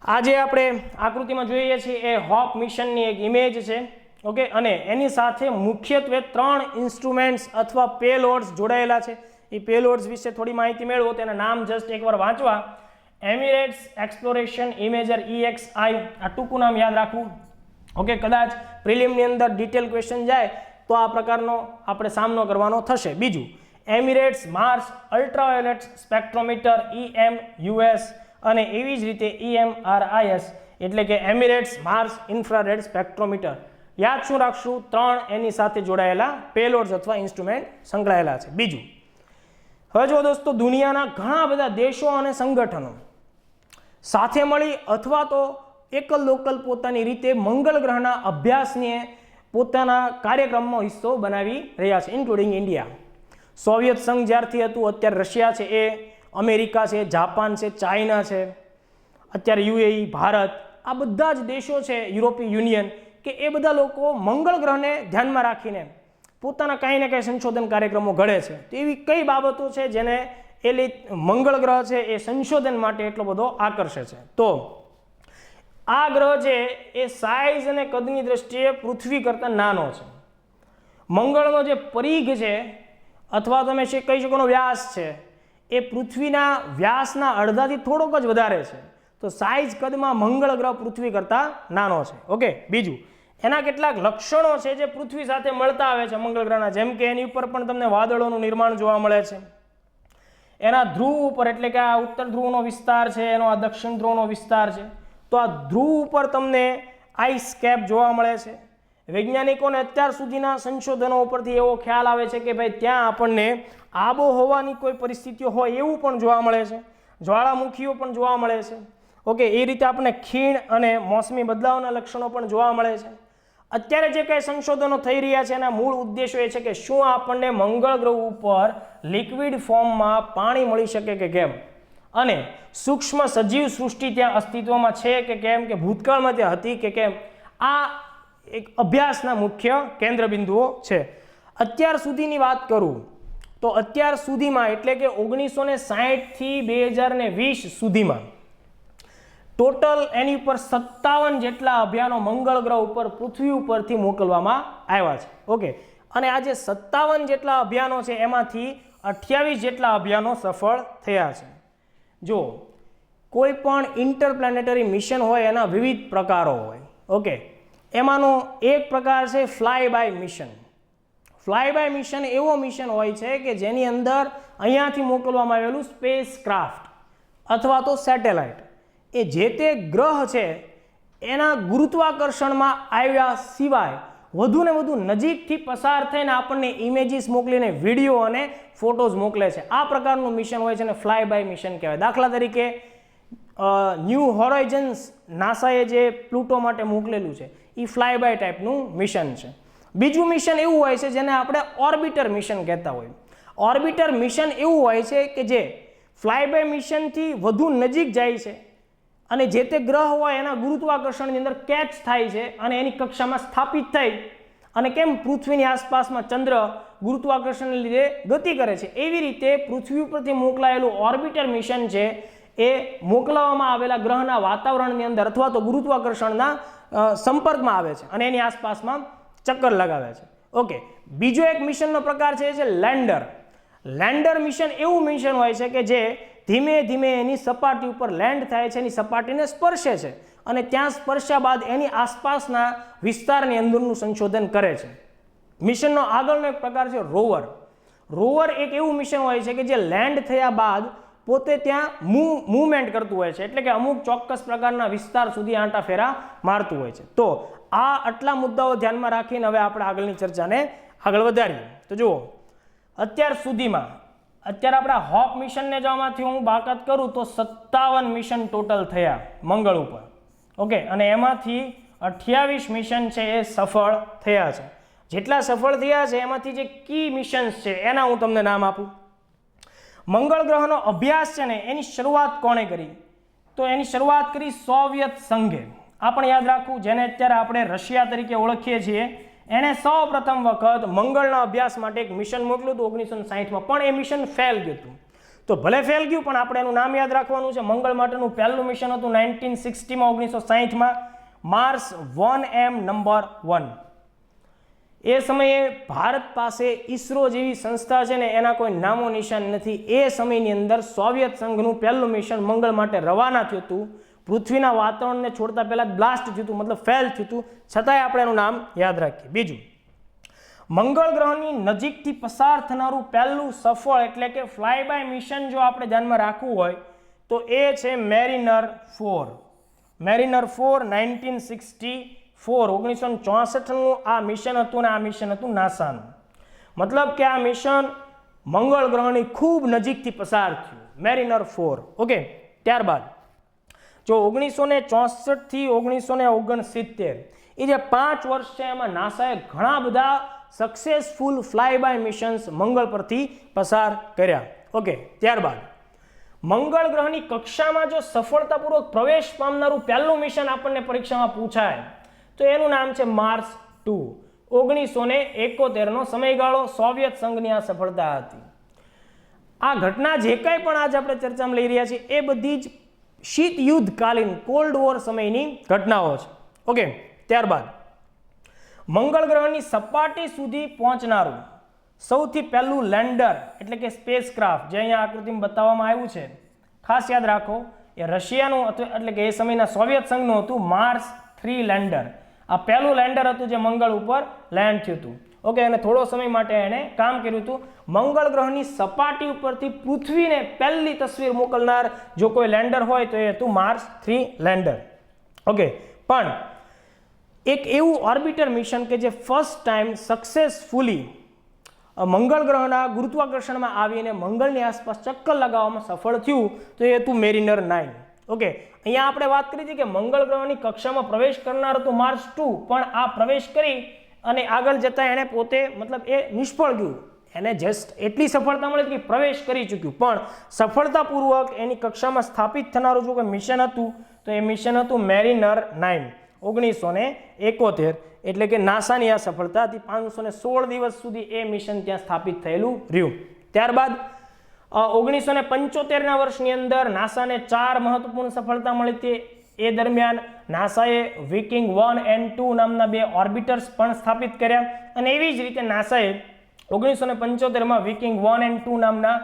[SPEAKER 1] આજે આપણે આકૃતિમાં જોઈએ છીએ એ હોપ મિશનની એક ઇમેજ છે. ઓકે, અને એની સાથે મુખ્યત્વે 3 ઇન્સ્ટ્રુમેન્ટ્સ અથવા પેલોડ્સ જોડાયેલા છે. એ પેલોડ્સ વિશે થોડી માહિતી મેળવો, તેના નામ જસ્ટ એકવાર વાંચવા. એમિરેટ્સ એક્સપ્લોરેશન ઇમેજર EXI, આ ટૂંકું નામ યાદ રાખવું. ઓકે, કદાચ પ્રિલિમની અંદર ડિટેલ ક્વેશ્ચન જાય તો આ પ્રકારનો આપણે સામનો કરવાનો થશે. બીજું, Emirates Mars ultraviolet spectrometer EMUS અને એવી જ રીતે EMRIS એટલે કે એમિરેટ્સ માર્સ ઇન્ફ્રારેડ સ્પેક્ટ્રોમીટર. યાદ શું રાખશું? 3 એની સાથે જોડાયેલા પેલોડ્સ અથવા ઇન્સ્ટ્રુમેન્ટ સંકળાયેલા છે. બીજું, હવે જો દોસ્તો, દુનિયાના ઘણા બધા દેશો અને સંગઠનો સાથે મળી અથવા તો એકલ લોકલ પોતાની રીતે મંગળ ગ્રહના અભ્યાસને પોતાના કાર્યક્રમનો હિસ્સો બનાવી રહ્યા છે, ઇન્ક્લુડિંગ ઇન્ડિયા. સોવિયત સંઘ જ્યારથી હતું, અત્યારે રશિયા છે, એ અમેરિકા છે, જાપાન છે, ચાઇના છે, અત્યારે UAE, ભારત, આ બધા જ દેશો છે, યુરોપિયન યુનિયન, કે એ બધા લોકો મંગળ ગ્રહને ધ્યાનમાં રાખીને પોતાના કાંઈ ને કાંઈ સંશોધન કાર્યક્રમો ઘડે છે. તો એવી કઈ બાબતો છે જેને મંગળ ગ્રહ છે એ સંશોધન માટે એટલો બધો આકર્ષે છે? તો આ ગ્રહ છે એ સાઇઝ અને કદની દ્રષ્ટિએ પૃથ્વી કરતાં નાનો છે. મંગળનો જે પરિઘ છે અથવા તમે કહી શકો વ્યાસ છે એ પૃથ્વીના વ્યાસના અડધાથી થોડોક જ વધારે છે. તો સાઇઝ કદમાં મંગળ ગ્રહ પૃથ્વી કરતાં નાનો છે. ઓકે. બીજું, એના કેટલાક લક્ષણો છે જે પૃથ્વી સાથે મળતા આવે છે મંગળ ગ્રહના, જેમ કે એની ઉપર પણ તમને વાદળોનું નિર્માણ જોવા મળે છે. એના ધ્રુવ ઉપર, એટલે કે આ ઉત્તર ધ્રુવનો વિસ્તાર છે, એનો આ દક્ષિણ ધ્રુવનો વિસ્તાર છે, તો આ ધ્રુવ ઉપર તમને આઈસ કેપ જોવા મળે છે. વૈજ્ઞાનિકોને અત્યાર સુધીના સંશોધનો ઉપરથી એવો ખ્યાલ આવે છે કે ભાઈ ત્યાં આપણને આબોહવાની કોઈ પરિસ્થિતિઓ હોય એવું પણ જોવા મળે છે, જ્વાળામુખીઓ પણ જોવા મળે છે. ઓકે. એ રીતે આપણને ખીણ અને મોસમી બદલાવના લક્ષણો પણ જોવા મળે છે. અત્યારે જે કંઈ સંશોધનો થઈ રહ્યા છે એના મૂળ ઉદ્દેશો એ છે કે શું આપણને મંગળ ગ્રહ ઉપર લિક્વિડ ફોર્મમાં પાણી મળી શકે કે કેમ, અને સૂક્ષ્મ સજીવ સૃષ્ટિ ત્યાં અસ્તિત્વમાં છે કે કેમ, કે ભૂતકાળમાં ત્યાં હતી કે કેમ, આ એક અભ્યાસના મુખ્ય કેન્દ્ર બિંદુઓ છે. અત્યાર સુધીની વાત કરું તો અત્યાર સુધીમાં એટલે કે 1960 થી 2020 સુધીમાં ટોટલ એની ઉપર 57 જેટલા અભિયાનો મંગળ ગ્રહ ઉપર પૃથ્વી ઉપરથી મોકલવામાં આવ્યા છે. ઓકે. અને આ જે 57 જેટલા અભિયાનો છે એમાંથી 28 જેટલા અભિયાનો સફળ થયા છે. જો કોઈ પણ ઇન્ટરપ્લેનેટરી મિશન હોય એના વિવિધ પ્રકારો હોય. ઓકે. એમાંનો એક પ્રકાર છે fly by mission. Fly by mission એવો મિશન હોય છે કે જેની અંદર અહીંયાથી મોકલવામાં આવેલું સ્પેસ ક્રાફ્ટ અથવા તો સેટેલાઇટ એ જે તે ગ્રહ છે એના ગુરુત્વાકર્ષણમાં આવ્યા સિવાય વધુ ને વધુ નજીકથી પસાર થઈને આપણને ઇમેજીસ મોકલીને વિડીયો અને ફોટોઝ મોકલે છે. આ પ્રકારનું મિશન હોય છે અને ફ્લાય બાય મિશન કહેવાય. દાખલા તરીકે ન્યૂ હોરાઇઝન્સ નાસાએ જે પ્લુટો માટે મોકલેલું છે એ ફ્લાય બાય ટાઈપનું મિશન છે. બીજું મિશન એવું હોય છે જેને આપણે ઓર્બિટર મિશન કહેતા હોય. ઓર્બિટર મિશન એવું હોય છે કે જે ફ્લાય બાય મિશનથી વધુ નજીક જાય છે અને જે તે ગ્રહ હોય એના ગુરુત્વાકર્ષણની અંદર કેચ થાય છે અને એની કક્ષામાં સ્થાપિત થઈ અને કેમ પૃથ્વીની આસપાસમાં ચંદ્ર ગુરુત્વાકર્ષણને લીધે ગતિ કરે છે એવી રીતે પૃથ્વી ઉપરથી મોકલાયેલું ઓર્બિટર મિશન છે એ મોકલવામાં આવેલા ગ્રહના વાતાવરણની અંદર અથવા તો ગુરુત્વાકર્ષણના સંપર્કમાં આવે છે અને એની આસપાસમાં ચક્કર લગાવે છે. ઓકે. બીજો એક મિશનનો પ્રકાર છે એ છે લેન્ડર. લેન્ડર મિશન એવું મિશન હોય છે કે જે ધીમે ધીમે એની સપાટી ઉપર લેન્ડ થાય છે, એની સપાટીને સ્પર્શે છે અને ત્યાં સ્પર્શ્યા બાદ એની આસપાસના વિસ્તારની અંદરનું સંશોધન કરે છે. મિશનનો આગળનો એક પ્રકાર છે રોવર. રોવર એક એવું મિશન હોય છે કે જે લેન્ડ થયા બાદ પોતે ત્યાં મૂવમેન્ટ કરતું હોય છે, એટલે કે અમુક ચોક્કસ પ્રકારના વિસ્તાર સુધી આંટા ફેરા મારતું હોય છે. તો આ આટલા મુદ્દાઓ ધ્યાનમાં રાખીને હવે આપણે આગળની ચર્ચાને આગળ વધારીએ. તો જુઓ, અત્યાર સુધીમાં અત્યારે આપણા હોપ મિશનને જવામાંથી હું બાકાત કરું તો 57 મિશન ટોટલ થયા મંગળ ઉપર. ઓકે. અને એમાંથી 28 મિશન છે એ સફળ થયા છે. જેટલા સફળ થયા છે એમાંથી જે કી મિશન્સ છે એના હું તમને નામ આપું. મંગળ ગ્રહનો અભ્યાસ છે ને એની શરૂઆત કોણે કરી? તો એની શરૂઆત કરી સોવિયત સંઘે. આ પણ યાદ રાખવું, જેને અત્યારે આપણે રશિયા તરીકે ઓળખીએ છીએ, એણે સૌ પ્રથમ વખત મંગળના અભ્યાસ માટે એક મિશન મોકલ્યું હતું 1960માં, પણ એ મિશન ફેલ ગયું હતું. તો ભલે ફેલ ગયું પણ આપણે એનું નામ યાદ રાખવાનું છે. મંગળ માટેનું પહેલું મિશન હતું 1960માં 1960માં માર્સ 1M નંબર 1. એ સમયે ભારત પાસે ઈસરો જેવી સંસ્થા છે ને એના કોઈ નામો નિશાન નથી. એ સમયની અંદર સોવિયત સંઘનું પહેલું મિશન મંગળ માટે રવાના થયું હતું. પૃથ્વીના વાતાવરણને છોડતા પહેલા બ્લાસ્ટ થયું હતું, મતલબ ફેલ થયું હતું, છતાંય આપણે એનું નામ યાદ રાખીએ. બીજું, મંગળ ગ્રહની નજીકથી પસાર થનારું પહેલું સફળ એટલે કે ફ્લાય બાય મિશન જો આપણે ધ્યાનમાં રાખવું હોય તો એ છે મેરિનર 4. મેરિનર 4 1964 1964નું આ મિશન હતું અને આ મિશન હતું નાસાનું. મતલબ કે આ મિશન મંગળ ગ્રહની ખૂબ નજીકથી પસાર થયું, મેરિનર 4. ઓકે, ત્યારબાદ જો 1964 થી 1969 એ જે 5 વર્ષ છે એમાં નાસાએ ઘણા બધા સક્સેસફુલ ફ્લાય બાય મિશન્સ મંગળ પરથી પસાર કર્યા. ઓકે, ત્યારબાદ મંગળ ગ્રહની કક્ષામાં જો સફળતાપૂર્વક પ્રવેશ પામનારું પહેલું મિશન આપણને પરીક્ષામાં પૂછાય તો એનું નામ છે માર્સ 2. 1971નો સમયગાળો, સોવિયત સંઘની આ સફળતા હતી. આ ઘટના જે કાંઈ પણ આજે આપણે ચર્ચામાં લઈ રહ્યા છીએ એ બધી જ શીત યુદ્ધકાલીન કોલ્ડ વોર સમયની ઘટનાઓ છે. ઓકે, ત્યારબાદ મંગળ ગ્રહની સપાટી સુધી પહોંચનારું સૌથી પહેલું લેન્ડર એટલે કે સ્પેસક્રાફ્ટ જે અહીંયા આકૃતિમાં બતાવવામાં આવ્યું છે, ખાસ યાદ રાખો એ રશિયાનું એટલે કે એ સમયના સોવિયત સંઘનું હતું માર્સ 3 લેન્ડર. આ પહેલું લેન્ડર હતું જે મંગળ ઉપર લેન્ડ થયું હતું. ઓકે, અને થોડો સમય માટે એણે કામ કર્યું હતું. મંગળ ગ્રહની સપાટી ઉપરથી પૃથ્વીને પહેલી તસવીર મોકલનાર જો કોઈ લેન્ડર હોય તો એ હતું માર્સ 3 લેન્ડર. ઓકે, પણ એક એવું ઓર્બિટર મિશન કે જે ફર્સ્ટ ટાઈમ સક્સેસફુલી મંગળ ગ્રહના ગુરુત્વાકર્ષણમાં આવીને મંગળની આસપાસ ચક્કર લગાવવામાં સફળ થયું તો એ હતું મેરિનર 9. ઓકે, અહીંયા આપણે વાત કરી હતી કે મંગળ ગ્રહની કક્ષામાં પ્રવેશ કરનાર હતું માર્સ 2, પણ આ પ્રવેશ કરી અને આગળ જતા એણે પોતે મતલબ એ નિષ્ફળ ગયું. એને જસ્ટ એટલી સફળતા મળી કે પ્રવેશ કરી ચૂક્યું, પણ સફળતાપૂર્વક એની કક્ષામાં સ્થાપિત થનારું જો કોઈ મિશન હતું તો એ મિશન હતું મેરિનર 9 1971. એટલે કે નાસાની આ સફળતા હતી. 516 દિવસ સુધી એ મિશન ત્યાં સ્થાપિત થયેલું રહ્યું. ત્યારબાદ 1975ના વર્ષની અંદર નાસાને 4 મહત્વપૂર્ણ સફળતા મળી હતી. એ દરમિયાન નાસાએ વિકિંગ 1 and 2 નામના 2 ઓર્બિટર્સ પણ સ્થાપિત કર્યા અને એવી જ રીતે નાસાએ 1975માં વિકિંગ 1 and 2 નામના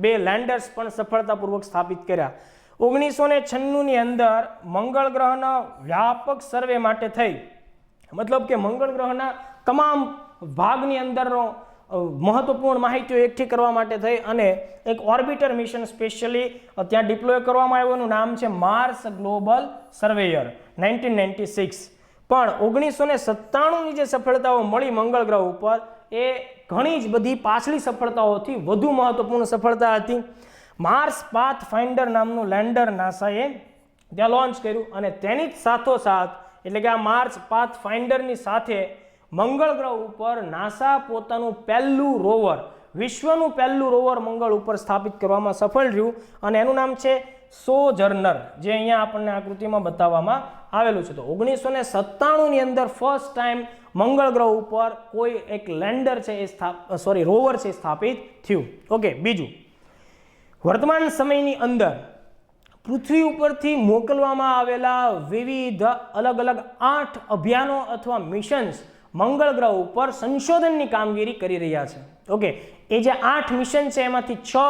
[SPEAKER 1] 2 લેન્ડર્સ પણ સફળતાપૂર્વક સ્થાપિત કર્યા. 1996ની અંદર મંગળ ગ્રહના વ્યાપક સર્વે માટે થઈ, મતલબ કે મંગળ ગ્રહના તમામ ભાગની અંદરનો મહત્વપૂર્ણ માહિતીઓ એકઠી કરવા માટે થઈ અને એક ઓર્બિટર મિશન સ્પેશિયલી ત્યાં ડિપ્લોય કરવામાં આવ્યું. એનું નામ છે માર્સ ગ્લોબલ સર્વેયર 1996. પણ 1997ની જે સફળતાઓ મળી મંગળ ગ્રહ ઉપર એ ઘણી જ બધી પાછલી સફળતાઓથી વધુ મહત્વપૂર્ણ સફળતા હતી. માર્સ પાથ ફાઇન્ડર નામનું લેન્ડર નાસાએ ત્યાં લોન્ચ કર્યું અને તેની જ સાથોસાથ એટલે કે આ માર્સ પાથ ફાઇન્ડરની સાથે મંગળ ગ્રહ ઉપર નાસા પોતાનું પહેલું રોવર, વિશ્વનું પહેલું રોવર મંગળ ઉપર સ્થાપિત કરવામાં સફળ રહ્યું અને એનું નામ છે સોજર્નર, જે અહીંયા આપણને આકૃતિમાં બતાવવામાં આવેલું છે. તો 1997ની અંદર ફર્સ્ટ ટાઈમ મંગળ ગ્રહ ઉપર કોઈ એક લેન્ડર છે એ રોવર છે સ્થાપિત થયું. ઓકે, બીજું વર્તમાન સમયની અંદર પૃથ્વી ઉપરથી મોકલવામાં આવેલા વિવિધ અલગ અલગ 8 અભિયાનો અથવા મિશન્સ મંગળ ગ્રહ ઉપર સંશોધનની કામગીરી કરી રહ્યા છે. ઓકે, એ જે 8 મિશન છે એમાંથી 6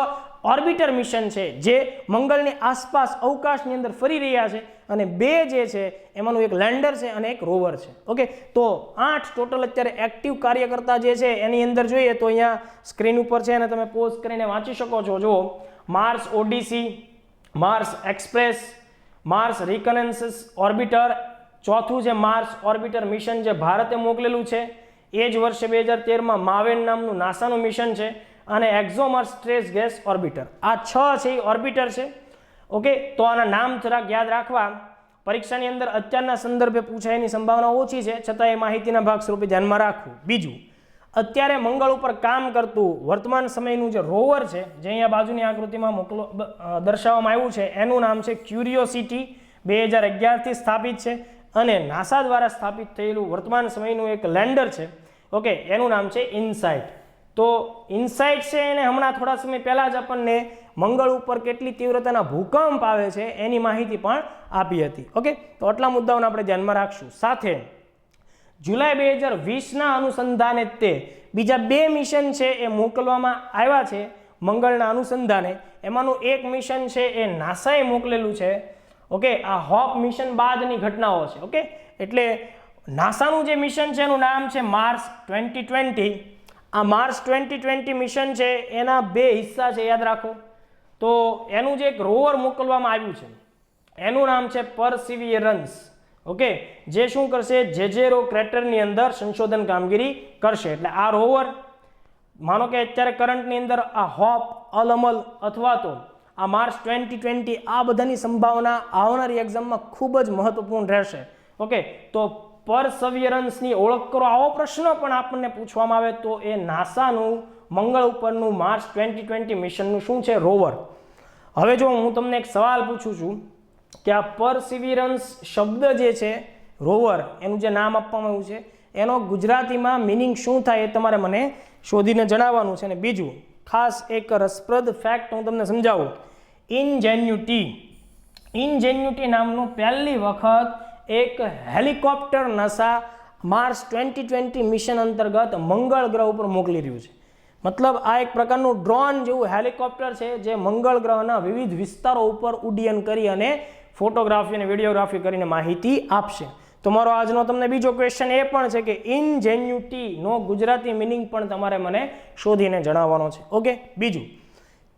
[SPEAKER 1] ઓર્બિટર મિશન છે જે મંગળની આસપાસ અવકાશની અંદર ફરી રહ્યા છે અને 2 જે છે એમાંનું એક લેન્ડર છે અને એક રોવર છે. ઓકે, તો 8 ટોટલ અત્યારે એક્ટિવ કાર્યકર્તા જે છે એની અંદર જોઈએ તો અહીંયા સ્ક્રીન ઉપર છે અને તમે પોઝ કરીને વાંચી શકો છો. જો Mars Odyssey, Mars Express, Mars Reconnaissance Orbiter, ચોથું છે માર્સ ઓર્બિટર મિશન જે ભારતે મોકલેલું છે. એ જ વર્ષે 2013માં માવેન નામનું નાસાનું મિશન છે અને એક્ઝોમાર્સ ટ્રેસ ગેસ ઓર્બિટર. આ 6 છે એ ઓર્બિટર છે. ઓકે, તો આના નામ જરાક યાદ રાખવા. પરીક્ષાની અંદર અત્યારના સંદર્ભે પૂછાયની સંભાવના ઓછી છે, છતાં એ માહિતીના ભાગ સ્વરૂપે ધ્યાનમાં રાખવું. બીજું, અત્યારે મંગળ ઉપર કામ કરતું વર્તમાન સમયનું જે રોવર છે જે અહીંયા બાજુની આકૃતિમાં દર્શાવવામાં આવ્યું છે એનું નામ છે ક્યુરિયોસિટી. 2011થી સ્થાપિત છે અને નાસા દ્વારા સ્થાપિત થયેલું વર્તમાન સમયનું એક લેન્ડર છે. ઓકે, એનું નામ છે ઇનસાઇટ. તો ઇનસાઇટ છે એને હમણાં થોડા સમય પહેલાં જ આપણને મંગળ ઉપર કેટલી તીવ્રતાના ભૂકંપ આવે છે એની માહિતી પણ આપી હતી. ઓકે, તો આટલા મુદ્દાઓને આપણે ધ્યાનમાં રાખશું. સાથે જુલાઈ 2020ના અનુસંધાને તે બીજા 2 મિશન છે એ મોકલવામાં આવ્યા છે મંગળના અનુસંધાને. એમાંનું એક મિશન છે એ નાસાએ મોકલેલું છે. ઓકે, આ હોપ મિશન બાદની ઘટનાઓ છે. ઓકે, એટલે નાસાનું જે મિશન છે એનું નામ છે માર્સ 2020. આ માર્સ 2020 મિશન છે એના બે હિસ્સા છે, યાદ રાખો. તો એનું જે એક રોવર મોકલવામાં આવ્યું છે એનું નામ છે પરસિવિયરન્સ. ઓકે, જે શું કરશે, જેજેરો ક્રેટરની અંદર સંશોધન કામગીરી કરશે. એટલે આ રોવર માનો કે અત્યારે કરંટની અંદર આ હોપ, અલમલ અથવા તો આ માર્સ 2020 આ બધાની સંભાવના આવનારી એક્ઝામમાં ખૂબ જ મહત્વપૂર્ણ રહેશે. ઓકે, તો પરસવિયરન્સની ઓળખ કરો, આવો પ્રશ્ન પણ આપણને પૂછવામાં આવે તો એ નાસાનું મંગળ ઉપરનું માર્સ 2020 મિશનનું શું છે, રોવર. હવે જો હું તમને એક સવાલ પૂછું છું કે આ પરસિવિયરન્સ શબ્દ જે છે રોવર એનું જે નામ આપવામાં આવ્યું છે એનો ગુજરાતીમાં મિનિંગ શું થાય એ તમારે મને શોધીને જણાવવાનું છે. અને બીજું ખાસ એક રસપ્રદ ફેક્ટ હું તમને સમજાવું. ઇનજેન્યુટી નામનું પહેલી વખત એક હેલિકોપ્ટર નાસા માર્સ 2020 મિશન અંતર્ગત મંગળ ગ્રહ ઉપર મોકલી રહ્યું છે. મતલબ આ એક પ્રકારનું ડ્રોન જેવું હેલિકોપ્ટર છે જે મંગળ ગ્રહના વિવિધ વિસ્તારો ઉપર ઉડ્ડયન કરી અને ફોટોગ્રાફી અને વિડીયોગ્રાફી કરીને માહિતી આપશે. તો મારો આજનો તમને બીજો ક્વેશ્ચન એ પણ છે કે ઇનજેન્યુટીનો ગુજરાતી મિનિંગ પણ તમારે મને શોધીને જણાવવાનો છે. ઓકે, બીજું,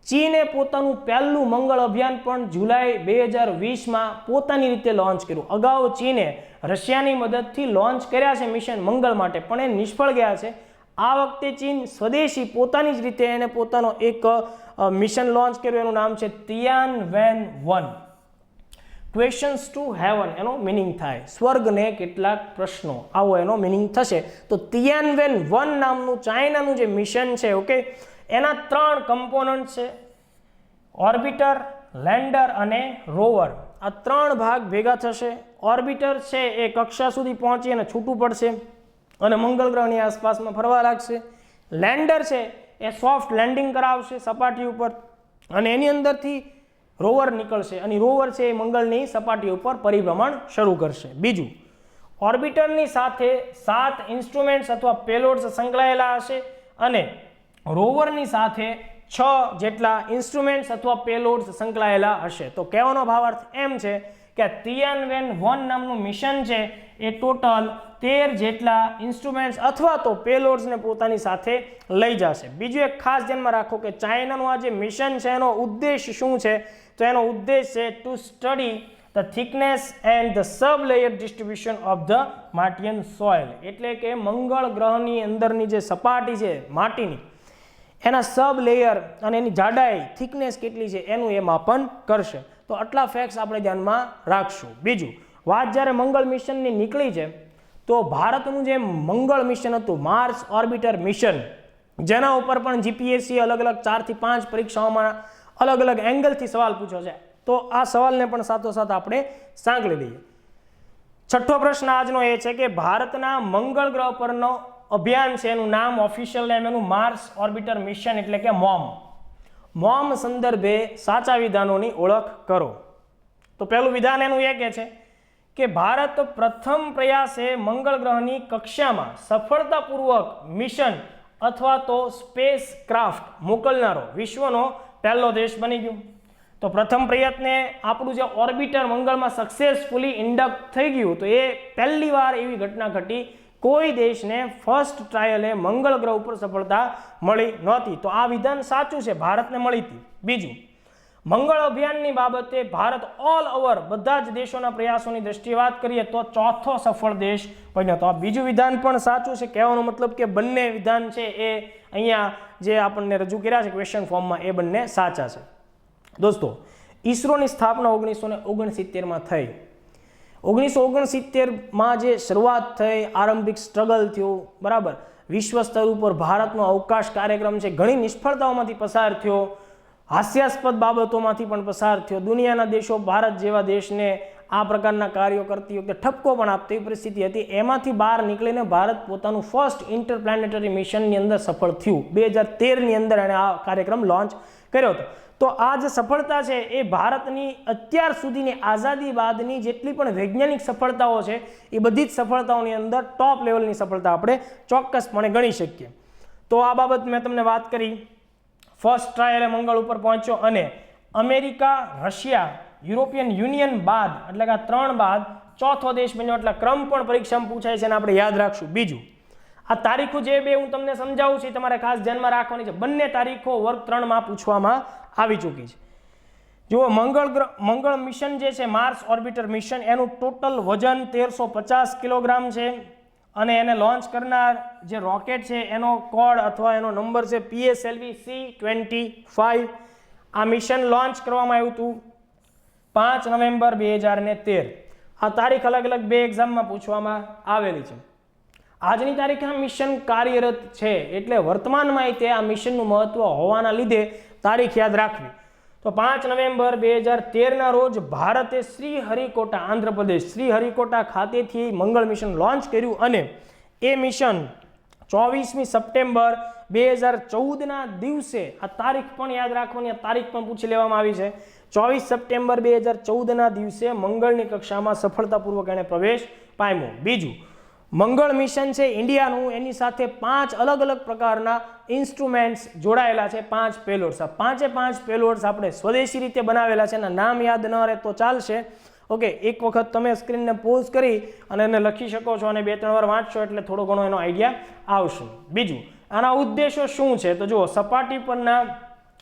[SPEAKER 1] ચીને પોતાનું પહેલું મંગળ અભિયાન પણ જુલાઈ 2020માં પોતાની રીતે લોન્ચ કર્યું. અગાઉ ચીને રશિયાની મદદથી લોન્ચ કર્યા છે મિશન મંગળ માટે, પણ એ નિષ્ફળ ગયા છે. આ વખતે ચીન સ્વદેશી પોતાની જ રીતે એને પોતાનો એક મિશન લોન્ચ કર્યું, એનું નામ છે તિયાનવેન-1. ક્વેશ્ચન્સ ટુ હેવન એનો મિનિંગ થાય સ્વર્ગને કેટલાક પ્રશ્નો, આવો એનો મિનિંગ થશે. તો તિયાનવેન-1 નામનું ચાઇનાનું જે મિશન છે, ઓકે, એના 3 કમ્પોનન્ટ છે, ઓર્બિટર, લેન્ડર અને રોવર. આ 3 ભાગ ભેગા થશે. ઓર્બિટર છે એ કક્ષા સુધી પહોંચી અને છૂટું પડશે અને મંગળ ગ્રહની આસપાસમાં ફરવા લાગશે. લેન્ડર છે એ સોફ્ટ લેન્ડિંગ કરાવશે સપાટી ઉપર અને એની અંદરથી રોવર નીકળશે અને રોવર છે એ મંગળની સપાટી ઉપર પરિભ્રમણ શરૂ કરશે. બીજું, ઓર્બિટરની સાથે 7 ઇન્સ્ટ્રુમેન્ટ્સ અથવા પેલોડ્સ સંકળાયેલા હશે અને રોવરની સાથે 6 જેટલા ઇન્સ્ટ્રુમેન્ટ્સ અથવા પેલોડ્સ સંકળાયેલા હશે. તો કહેવાનો ભાવાર્થ એમ છે કે તિયાનવેન-1 નામનું મિશન છે એ ટોટલ 13 જેટલા ઇન્સ્ટ્રુમેન્ટ્સ અથવા તો પેલોડ્સને પોતાની સાથે લઈ જશે. બીજું એક ખાસ ધ્યાનમાં રાખો કે ચાઇનાનું આ જે મિશન છે એનો ઉદ્દેશ શું છે, તો એનો ઉદ્દેશ છે to study the thickness and the sub layer distribution of the Martian soil. એટલે કે મંગળ ગ્રહની અંદરની જે સપાટી છે માટીની, એના સબ લેયર અને એની જાડાઈ, થિકનેસ કેટલી છે એનું એ માપન કરશે. તો આટલા ફેક્ટ્સ આપણે ધ્યાનમાં રાખશું. બીજું, વાત જ્યારે મંગળ મિશનની નીકળી છે તો ભારતનું જે મંગળ મિશન હતું માર્સ ઓર્બિટર મિશન, જેના ઉપર પણ જીપીએસસી અલગ અલગ 4 થી 5 પરીક્ષાઓમાં અલગ અલગ એંગલથી સવાલ પૂછ્યો છે. તો આ સવાલને પણ સાથોસાથ આપણે સાંકળી લઈએ. છઠ્ઠો પ્રશ્ન આજનો એ છે કે ભારતના મંગળ ગ્રહ પરનો અભિયાન છે એનું નામ, ઓફિશિયલ નેમ એનું માર્સ ઓર્બિટર મિશન એટલે કે મોમ. મોમ સંદર્ભે સાચા વિધાનોની ઓળખ કરો. તો પહેલું વિધાન એનું એ કહે છે કે ભારત પ્રથમ પ્રયાસે મંગળ ગ્રહની કક્ષામાં સફળતાપૂર્વક મિશન અથવા તો સ્પેસ ક્રાફ્ટ મોકલનારો વિશ્વનો પહેલો દેશ બની ગયો. તો પ્રથમ પ્રયત્ને આપણું જે ઓર્બિટર મંગળમાં સક્સેસફુલી ઇન્ડક્ટ થઈ ગયું, તો એ પહેલી વાર એવી ઘટના ઘટી, કોઈ દેશને ફર્સ્ટ ટ્રાયલે મંગળ ગ્રહ ઉપર સફળતા મળી નહોતી. તો આ વિધાન સાચું છે, ભારતને મળી હતી. બીજું, મંગળ અભિયાનની બાબતે ભારત ઓલ ઓવર બધા જ દેશોના પ્રયાસોની દ્રષ્ટિએ વાત કરીએ તો ચોથો સફળ દેશ બન્યો. તો આ બીજું વિધાન પણ સાચું છે. કહેવાનો મતલબ કે બંને વિધાન છે એ અહીંયા જે આપણને રજૂ કર્યા છે ક્વેશ્ચન ફોર્મમાં એ બંને સાચા છે. દોસ્તો, ઈસરોની સ્થાપના 1969માં થઈ. 1969માં જે શરૂઆત થઈ, આરંભિક સ્ટ્રગલ થયું, બરાબર, વિશ્વ સ્તર ઉપર ભારતનો અવકાશ કાર્યક્રમ છે ઘણી નિષ્ફળતાઓમાંથી પસાર થયો, હાસ્યાસ્પદ બાબતોમાંથી પણ પસાર થયો. દુનિયાના દેશો ભારત જેવા દેશને આ પ્રકારના કાર્યો કરતી વખતે ઠપકો પણ આપતી પરિસ્થિતિ હતી. એમાંથી બહાર નીકળીને ભારત પોતાનું ફર્સ્ટ ઇન્ટરપ્લેનેટરી મિશનની અંદર સફળ થયું. 2013ની અંદર એણે આ કાર્યક્રમ લોન્ચ કર્યો હતો. તો આ જે સફળતા છે એ ભારતની અત્યાર સુધીની આઝાદી બાદની જેટલી પણ વૈજ્ઞાનિક સફળતાઓ છે એ બધી જ સફળતાઓની અંદર ટોપ લેવલની સફળતા આપણે ચોક્કસપણે ગણી શકીએ. તો આ બાબત મેં તમને વાત કરી. ફર્સ્ટ ટ્રાયલે મંગળ ઉપર પહોંચ્યો અને અમેરિકા, રશિયા, યુરોપિયન યુનિયન બાદ એટલે કે આ 3 બાદ ચોથો દેશ બન્યો, એટલે ક્રમ પણ પરીક્ષામાં પૂછાય છે અને આપણે યાદ રાખશું. બીજું, આ તારીખો જે બે હું તમને સમજાવું છું તમારે ખાસ ધ્યાનમાં રાખવાની છે. બંને તારીખો વર્ગ 3માં પૂછવામાં આવી ચૂકી છે. જુઓ, મંગળ મિશન જે છે, માર્સ ઓર્બિટર મિશન, એનું ટોટલ વજન 1350 કિલોગ્રામ છે અને એને લોન્ચ કરનાર જે રોકેટ છે એનો કોડ અથવા એનો નંબર છે PSLV C-25. આ મિશન લોન્ચ કરવામાં આવ્યું હતું 5 નવેમ્બર 2013. આ તારીખ અલગ અલગ બે એક્ઝામમાં પૂછવામાં આવેલી છે. આજની તારીખે આ મિશન કાર્યરત છે, એટલે વર્તમાનમાં તે આ મિશનનું મહત્વ હોવાના લીધે તારીખ યાદ રાખવી. તો 5 નવેમ્બર 2013ના રોજ ભારતે શ્રીહરિકોટા, આંધ્રપ્રદેશ શ્રીહરિકોટા ખાતેથી મંગળ મિશન લોન્ચ કર્યું અને એ મિશન 24મી સપ્ટેમ્બર 2014ના દિવસે, આ તારીખ પણ યાદ રાખવાની, આ તારીખ પણ પૂછી લેવામાં આવી છે, 24 સપ્ટેમ્બર 2014ના દિવસે મંગળની કક્ષામાં સફળતાપૂર્વક એને પ્રવેશ પામ્યો. બીજું, મંગળ મિશન છે ઇન્ડિયાનું, એની સાથે 5 અલગ અલગ પ્રકારના ઇન્સ્ટ્રુમેન્ટ્સ જોડાયેલા છે, 5 પેલોડ્સ. આ 5 પેલોડ્સ આપણે સ્વદેશી રીતે બનાવેલા છે, એના નામ યાદ ન રહે તો ચાલશે. ઓકે, એક વખત તમે સ્ક્રીનને પોઝ કરી અને એને લખી શકો છો અને 2-3 વાર વાંચશો એટલે થોડો ઘણો એનો આઈડિયા આવશે. બીજું, આના ઉદ્દેશો શું છે તો જુઓ, સપાટી પરના,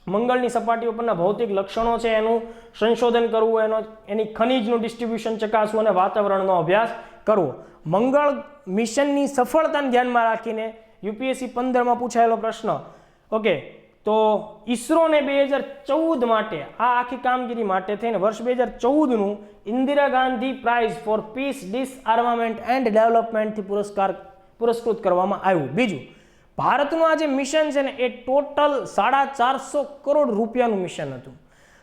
[SPEAKER 1] મંગળની સપાટી ઉપરના ભૌતિક લક્ષણો છે એનું સંશોધન કરવું, એની ખનિજનું ડિસ્ટ્રીબ્યુશન ચકાસવું અને વાતાવરણનો અભ્યાસ કરવો. મંગળ મિશનની સફળતાને ધ્યાનમાં રાખીને UPSC 15માં પૂછાયેલો પ્રશ્ન. ઓકે, તો ઈસરોને 2014 માટે આ આખી કામગીરી માટે થઈને વર્ષ 2014નું Indira Gandhi prize for peace, disarmament and ડેવલપમેન્ટથી પુરસ્કૃત કરવામાં આવ્યું. બીજું, ભારતનું આ જે મિશન છે ને એ ટોટલ 450 કરોડ રૂપિયાનું મિશન હતું.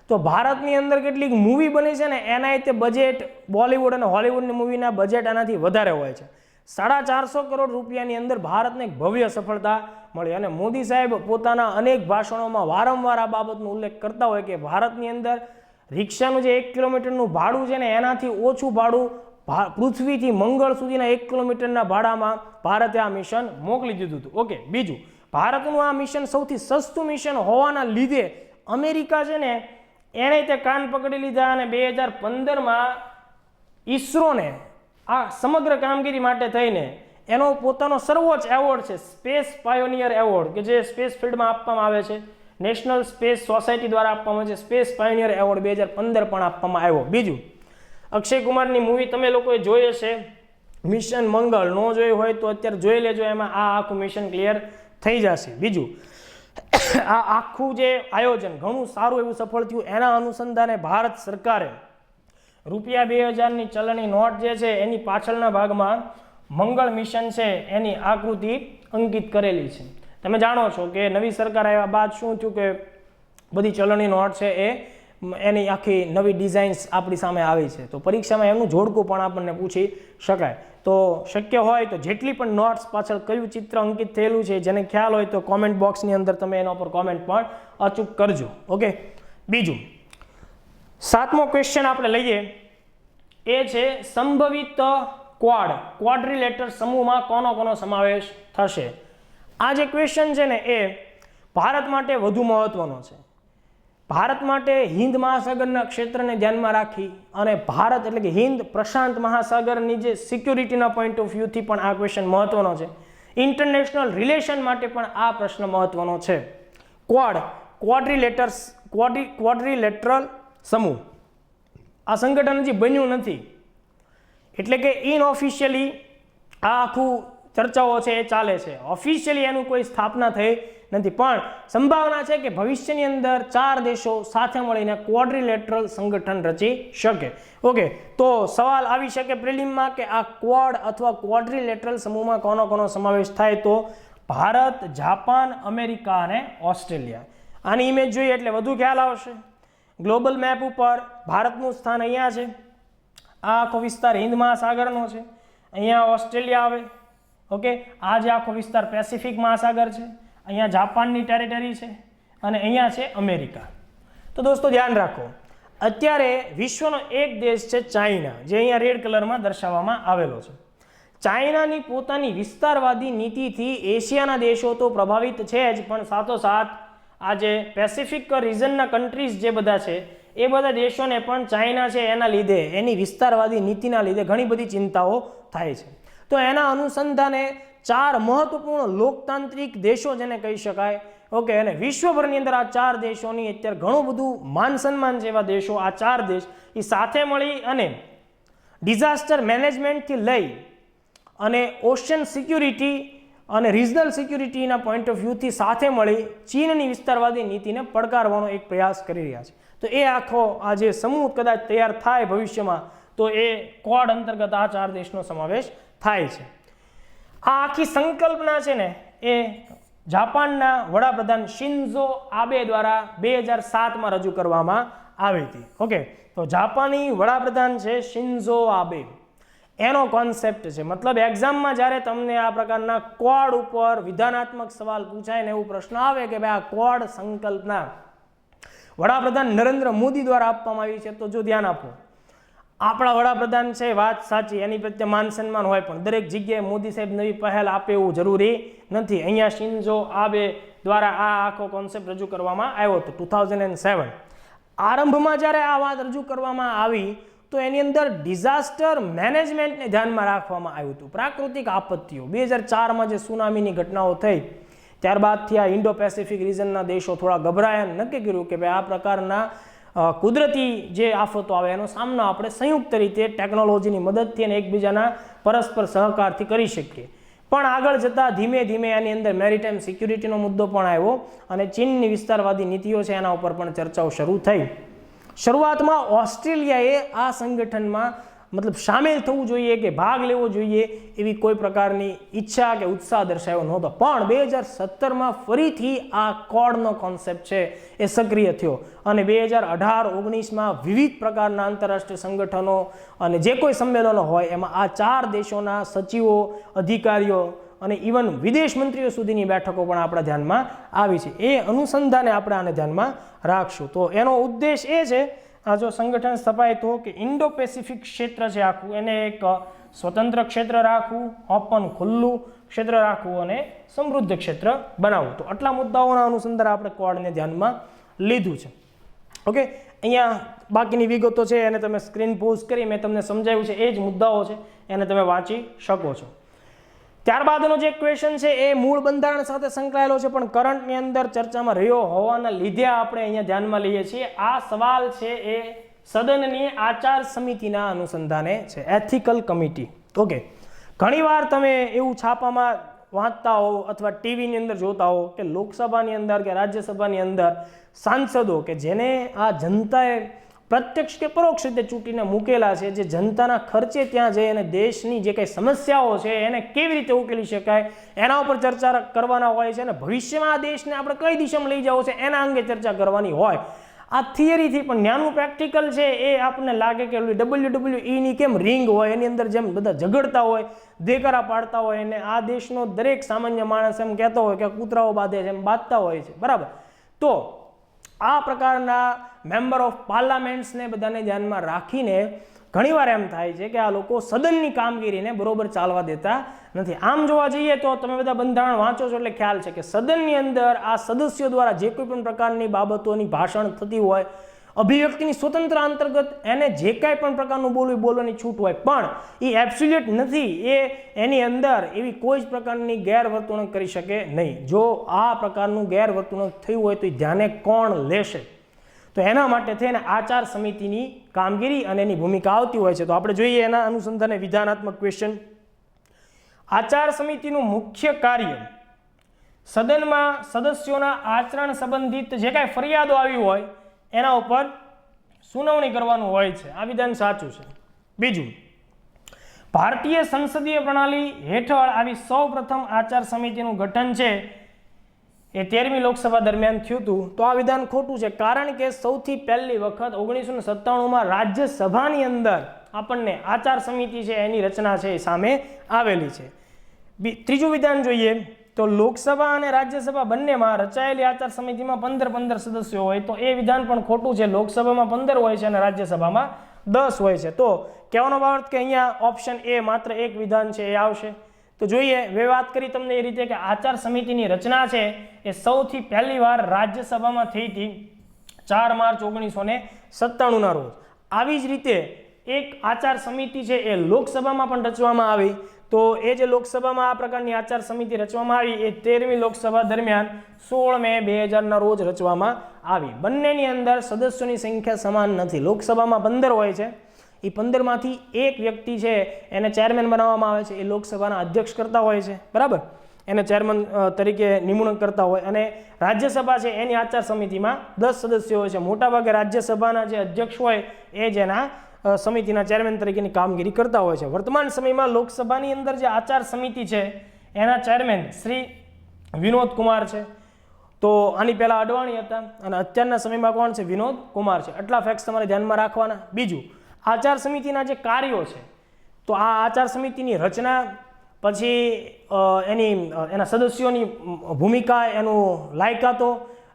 [SPEAKER 1] તો ભારતની અંદર કેટલીક મૂવી બની છે ને એના તે બજેટ બોલિવૂડ અને હોલિવૂડની મૂવીના બજેટ આનાથી વધારે હોય છે. 450 કરોડ રૂપિયાની અંદર ભારતને એક ભવ્ય સફળતા મળી અને મોદી સાહેબ પોતાના અનેક ભાષણોમાં વારંવાર આ બાબતનો ઉલ્લેખ કરતા હોય કે ભારતની અંદર રિક્ષાનું જે 1 કિલોમીટરનું ભાડું છે ને એનાથી ઓછું ભાડું પૃથ્વીથી મંગળ સુધીના 1 કિલોમીટરના ભાડામાં ભારતે આ મિશન મોકલી દીધું હતું. ઓકે, બીજું, ભારતનું આ મિશન સૌથી સસ્તું મિશન હોવાના લીધે અમેરિકા છે ને એણે તે કાન પકડી લીધા અને 2015માં ઈસરોને આ સમગ્ર કામગીરી માટે થઈને એનો પોતાનો સર્વોચ્ચ એવોર્ડ છે સ્પેસ પાયોનિયર એવોર્ડ, કે જે સ્પેસ ફિલ્ડમાં આપવામાં આવે છે, નેશનલ સ્પેસ સોસાયટી દ્વારા આપવામાં આવે છે, સ્પેસ પાયોનિયર એવોર્ડ 2015 પણ આપવામાં આવ્યો. બીજું, અક્ષય કુમારની મૂવી તમે લોકોએ જોઈ હશે, મિશન મંગળ. ન જોઈ હોય તો અત્યારે જોઈ લેજો, એમાં આ આખું મિશન ક્લિયર થઈ જશે. બીજું, આ આખું જે આયોજન ઘણું સારું એવું સફળ થયું. એના અનુસંધાને ભારત સરકારે ₹2000ની ચલણી નોટ જે છે એની પાછળના ભાગમાં મંગળ મિશન છે એની આકૃતિ અંકિત કરેલી છે. તમે જાણો છો કે નવી સરકાર આવ્યા બાદ શું થયું કે બધી ચલણી નોટ છે એની આખી નવી ડિઝાઇન્સ આપણી સામે આવી છે. તો પરીક્ષામાં એનું જોડકું પણ આપણને પૂછી શકાય. તો શક્ય હોય તો જેટલી પણ નોટ્સ પાછળ કયું ચિત્ર અંકિત થયેલું છે જેને ખ્યાલ હોય તો કોમેન્ટ બોક્સની અંદર તમે એના પર કોમેન્ટ પણ અચૂક કરજો. ઓકે, બીજું, 7મો ક્વેશ્ચન આપણે લઈએ, એ છે સંભવિત ક્વાડ્રિલેટર સમૂહમાં કોનો સમાવેશ થશે. આ જે ક્વેશ્ચન છે ને એ ભારત માટે વધુ મહત્વનો છે. ભારત માટે હિન્દ મહાસાગરના ક્ષેત્રને ધ્યાનમાં રાખી અને ભારત એટલે કે હિન્દ પ્રશાંત મહાસાગરની જે સિક્યુરિટીના પોઈન્ટ ઓફ વ્યૂથી પણ આ ક્વેશ્ચન મહત્વનો છે. ઇન્ટરનેશનલ રિલેશન માટે પણ આ પ્રશ્ન મહત્વનો છે. ક્વાડ્રિલેટરલ સમૂહ, આ સંગઠન હજી બન્યું નથી, એટલે કે ઇનઓફિશિયલી આ આખું ચર્ચાઓ છે એ ચાલે છે. ઓફિશિયલી એનું કોઈ સ્થાપના થઈ નથી, પણ સંભાવના છે કે ભવિષ્યની અંદર 4 દેશો સાથે મળીને ક્વાડ્રિલેટરલ સંગઠન રચી શકે. ઓકે, તો સવાલ આવી શકે પ્રિલિમમાં કે આ ક્વાડ અથવા ક્વાડ્રિલેટરલ સમૂહમાં કોનો સમાવેશ થાય, તો ભારત, જાપાન, અમેરિકા અને ઓસ્ટ્રેલિયા. આની ઇમેજ જોઈએ એટલે વધુ ખ્યાલ આવશે. ગ્લોબલ મેપ ઉપર ભારતનું સ્થાન અહીંયા છે, આ આખો વિસ્તાર હિન્દ મહાસાગરનો છે, અહીંયા ઓસ્ટ્રેલિયા આવે. ઓકે, આ જે આખો વિસ્તાર પેસિફિક મહાસાગર છે, અહીંયા જાપાનની ટેરિટરી છે અને અહીંયા છે અમેરિકા. તો દોસ્તો ધ્યાન રાખો, અત્યારે વિશ્વનો એક દેશ છે ચાઇના, જે અહીંયા રેડ કલરમાં દર્શાવવામાં આવેલો છે. ચાઇનાની પોતાની વિસ્તારવાદી નીતિથી એશિયાના દેશો તો પ્રભાવિત છે જ, પણ સાથોસાથ આ જે પેસિફિક રિજનના કન્ટ્રીઝ જે બધા છે એ બધા દેશોને પણ ચાઇના છે એના લીધે, એની વિસ્તારવાદી નીતિના લીધે ઘણી બધી ચિંતાઓ થાય છે. તો એના અનુસંધાને 4 મહત્વપૂર્ણ લોકતાંત્રિક દેશો જેને કહી શકાય, ઓકે, અને વિશ્વભરની અંદર આ 4 દેશોની અત્યારે ઘણું બધું માન સન્માન છે. એવા દેશો આ 4 દેશ એ સાથે મળી અને ડિઝાસ્ટર મેનેજમેન્ટથી લઈ અને ઓશિયન સિક્યુરિટી અને રિજનલ સિક્યુરિટીના પોઈન્ટ ઓફ વ્યૂથી સાથે મળી ચીનની વિસ્તારવાદી નીતિને પડકારવાનો એક પ્રયાસ કરી રહ્યા છે. તો એ આખો આ જે સમૂહ કદાચ તૈયાર થાય ભવિષ્યમાં, તો એ ક્વાડ અંતર્ગત આ 4 દેશનો સમાવેશ થાય છે. આ આખી સંકલ્પના છે ને એ જાપાનના વડાપ્રધાન શિન્ઝો આબે દ્વારા 2007માં રજૂ કરવામાં આવી હતી. ઓકે, તો જાપાની વડાપ્રધાન છે શિન્ઝો આબે, એનો કોન્સેપ્ટ છે. મતલબ એક્ઝામમાં જ્યારે તમને આ પ્રકારના ક્વાડ ઉપર વિધાનાત્મક સવાલ પૂછાય ને એવું પ્રશ્ન આવે કે ભાઈ આ ક્વાડ સંકલ્પના વડાપ્રધાન નરેન્દ્ર મોદી દ્વારા આપવામાં આવી છે, તો જો ધ્યાન આપો, આપણા વડાપ્રધાન છે વાત સાચી, એની પ્રત્યે માન સન્માન હોય, પણ દરેક જગ્યાએ મોદી સાહેબ નવી પહેલ આપે એવું જરૂરી નથી. અહીંયા શિન્ઝો આબે દ્વારા આ આખો કોન્સેપ્ટ રજૂ કરવામાં આવ્યો હતો 2007. આરંભમાં જ્યારે આ વાત રજૂ કરવામાં આવી તો એની અંદર ડિઝાસ્ટર મેનેજમેન્ટને ધ્યાનમાં રાખવામાં આવ્યું હતું. પ્રાકૃતિક આપત્તિઓ 2004માં જે સુનામીની ઘટનાઓ થઈ ત્યારબાદથી આ ઇન્ડો પેસિફિક રિજનના દેશો થોડા ગભરાયા, નક્કી કર્યું કે ભાઈ આ પ્રકારના કુદરતી જે આફતો આવે એનો સામનો આપણે સંયુક્ત રીતે ટેકનોલોજીની મદદથી અને એકબીજાના પરસ્પર સહકારથી કરી શકીએ. પણ આગળ જતાં ધીમે ધીમે આની અંદર મેરીટાઈમ સિક્યુરિટીનો મુદ્દો પણ આવ્યો અને ચીનની વિસ્તારવાદી નીતિઓ છે એના ઉપર પણ ચર્ચાઓ શરૂ થઈ. શરૂઆતમાં ઓસ્ટ્રેલિયાએ આ સંગઠનમાં મતલબ સામેલ થવું જોઈએ કે ભાગ લેવો જોઈએ એવી કોઈ પ્રકારની ઈચ્છા કે ઉત્સાહ દર્શાવ્યો નહોતો. પણ 2017માં ફરીથી આ ક્વાડનો કોન્સેપ્ટ છે એ સક્રિય થયો અને 2018-19માં વિવિધ પ્રકારના આંતરરાષ્ટ્રીય સંગઠનો અને જે કોઈ સંમેલનો હોય એમાં આ 4 દેશોના સચિવો, અધિકારીઓ અને ઇવન વિદેશ મંત્રીઓ સુધીની બેઠકો પણ આપણા ધ્યાનમાં આવી છે. એ અનુસંધાને આપણે આને ધ્યાનમાં રાખશું. તો એનો ઉદ્દેશ એ છે, આ જો સંગઠન સ્થપાય તો, કે ઇન્ડો પેસિફિક ક્ષેત્ર છે આખું એને એક સ્વતંત્ર ક્ષેત્ર રાખવું, ઓપન ખુલ્લું ક્ષેત્ર રાખવું અને સમૃદ્ધ ક્ષેત્ર બનાવવું. તો આટલા મુદ્દાઓના અનુસંધાને આપણે ક્વાડને ધ્યાનમાં લીધું છે. ઓકે, અહીંયા બાકીની વિગતો છે એને તમે સ્ક્રીન પોઝ કરી મેં તમને સમજાવ્યું છે, એ જ મુદ્દાઓ છે, એને તમે વાંચી શકો છો. ત્યારબાદનો જે ક્વેશ્ચન છે એ મૂળ બંધારણ સાથે સંકળાયેલો છે, પણ કરંટની અંદર ચર્ચામાં રહ્યો હોવાના લીધે આપણે અહીંયા ધ્યાનમાં લઈએ છીએ. આ સવાલ છે એ સદનની આચાર સમિતિના અનુસંધાને છે, એથિકલ કમિટી. ઓકે, ઘણીવાર તમે એવું છાપામાં વાંચતા હો અથવા ટીવીની અંદર જોતા હો કે લોકસભાની અંદર કે રાજ્યસભાની અંદર સાંસદો કે જેને આ જનતાએ પ્રત્યક્ષ કે પરોક્ષ રીતે ચૂંટીને મૂકેલા છે, જે જનતાના ખર્ચે ત્યાં જઈ અને દેશની જે કંઈ સમસ્યાઓ છે એને કેવી રીતે ઉકેલી શકાય એના ઉપર ચર્ચા કરવાના હોય છે અને ભવિષ્યમાં આ દેશને આપણે કઈ દિશામાં લઈ જવો છે એના અંગે ચર્ચા કરવાની હોય. આ થિયરીથી પણ નાનું પ્રેક્ટિકલ છે એ આપણને લાગે કે WWEની કેમ રિંગ હોય એની અંદર જેમ બધા ઝઘડતા હોય, દેકારા પાડતા હોય અને આ દેશનો દરેક સામાન્ય માણસ એમ કહેતો હોય કે કૂતરાઓ બાંધે છે એમ બાંધતા હોય છે, બરાબર. તો આ પ્રકારના મેમ્બર ઓફ પાર્લામેન્ટ્સને બધાને ધ્યાનમાં રાખીને ઘણીવાર એમ થાય છે કે આ લોકો સદનની કામગીરીને બરોબર ચાલવા દેતા નથી. આમ જોવા જઈએ તો તમે બધા બંધારણ વાંચો છો એટલે ખ્યાલ છે કે સદનની અંદર આ સદસ્યો દ્વારા જે કોઈ પણ પ્રકારની બાબતોની ભાષણ થતી હોય, અભિવ્યક્તિની સ્વતંત્ર અંતર્ગત એને જે કાંઈ પણ પ્રકારનું બોલવાની છૂટ હોય, પણ એ એબ્સોલ્યુટ નથી. એની અંદર એવી કોઈ જ પ્રકારની ગેરવર્તણૂક કરી શકે નહીં. જો આ પ્રકારનું ગેરવર્તણૂક થયું હોય તો એ ધ્યાને કોણ લેશે? તો એના માટે થઈને આચાર સમિતિની કામગીરી અને એની ભૂમિકા આવતી હોય છે. તો આપણે જોઈએ એના અનુસંધાને વિધાનાત્મક ક્વેશ્ચન. આચાર સમિતિનું મુખ્ય કાર્ય સદનમાં સદસ્યોના આચરણ સંબંધિત જે કાંઈ ફરિયાદો આવી હોય એના ઉપર સુનાવણી કરવાનું હોય છે. આ વિધાન સાચું છે. બીજું, ભારતીય સંસદીય પ્રણાલી હેઠળ આવી સૌ પ્રથમ આચાર સમિતિનું ગઠન છે એ 13મી લોકસભા દરમિયાન થયું હતું. તો આ વિધાન ખોટું છે, કારણ કે સૌથી પહેલી વખત 1997માં રાજ્યસભાની અંદર આપણને આચાર સમિતિ છે એની રચના છે એ સામે આવેલી છે. ત્રીજું વિધાન જોઈએ તો લોકસભા અને રાજ્યસભા બંનેમાં રચાયેલી આચાર સમિતિમાં 15 સદસ્યો હોય, તો એ વિધાન પણ ખોટું છે. લોકસભામાં 15 હોય છે અને રાજ્યસભામાં 10 હોય છે. તો કહેવાનો ભાવ કે અહીંયા ઓપ્શન એ માત્ર એક વિધાન છે એ આવશે. તો જોઈએ, મેં વાત કરી તમને એ રીતે કે આચાર સમિતિની રચના છે એ સૌથી પહેલી વાર રાજ્યસભામાં થઈ હતી 4 માર્ચ 1997ના રોજ. આવી જ રીતે એક આચાર સમિતિ છે એ લોકસભામાં પણ રચવામાં આવી. તો એ જે લોકસભામાં આ પ્રકારની આચાર સમિતિ રચવામાં આવી એ 13મી લોકસભા દરમિયાન 16 મે 2000ના રોજ રચવામાં આવી. બંનેની અંદર સદસ્યોની સંખ્યા સમાન નથી. લોકસભામાં 15 હોય છે, એ 15માંથી એક વ્યક્તિ છે એને ચેરમેન બનાવવામાં આવે છે, એ લોકસભાના અધ્યક્ષ કરતા હોય છે, બરાબર, એને ચેરમેન તરીકે નિમણૂક કરતા હોય. અને રાજ્યસભા છે એની આચાર સમિતિમાં 10 સદસ્યો હોય છે. મોટાભાગે રાજ્યસભાના જે અધ્યક્ષ હોય એ જ એના સમિતિના ચેરમેન તરીકેની કામગીરી કરતા હોય છે. વર્તમાન સમયમાં લોકસભાની અંદર જે આચાર સમિતિ છે એના ચેરમેન શ્રી વિનોદ કુમાર છે. તો આની પહેલાં અડવાણી હતા અને અત્યારના સમયમાં કોણ છે? વિનોદ કુમાર છે. આટલા ફેક્ટ્સ તમારે ધ્યાનમાં રાખવાના. બીજું, આચાર સમિતિના જે કાર્યો છે, તો આ આચાર સમિતિની રચના, પછી એના સદસ્યોની ભૂમિકા, એનું લાયકાતો,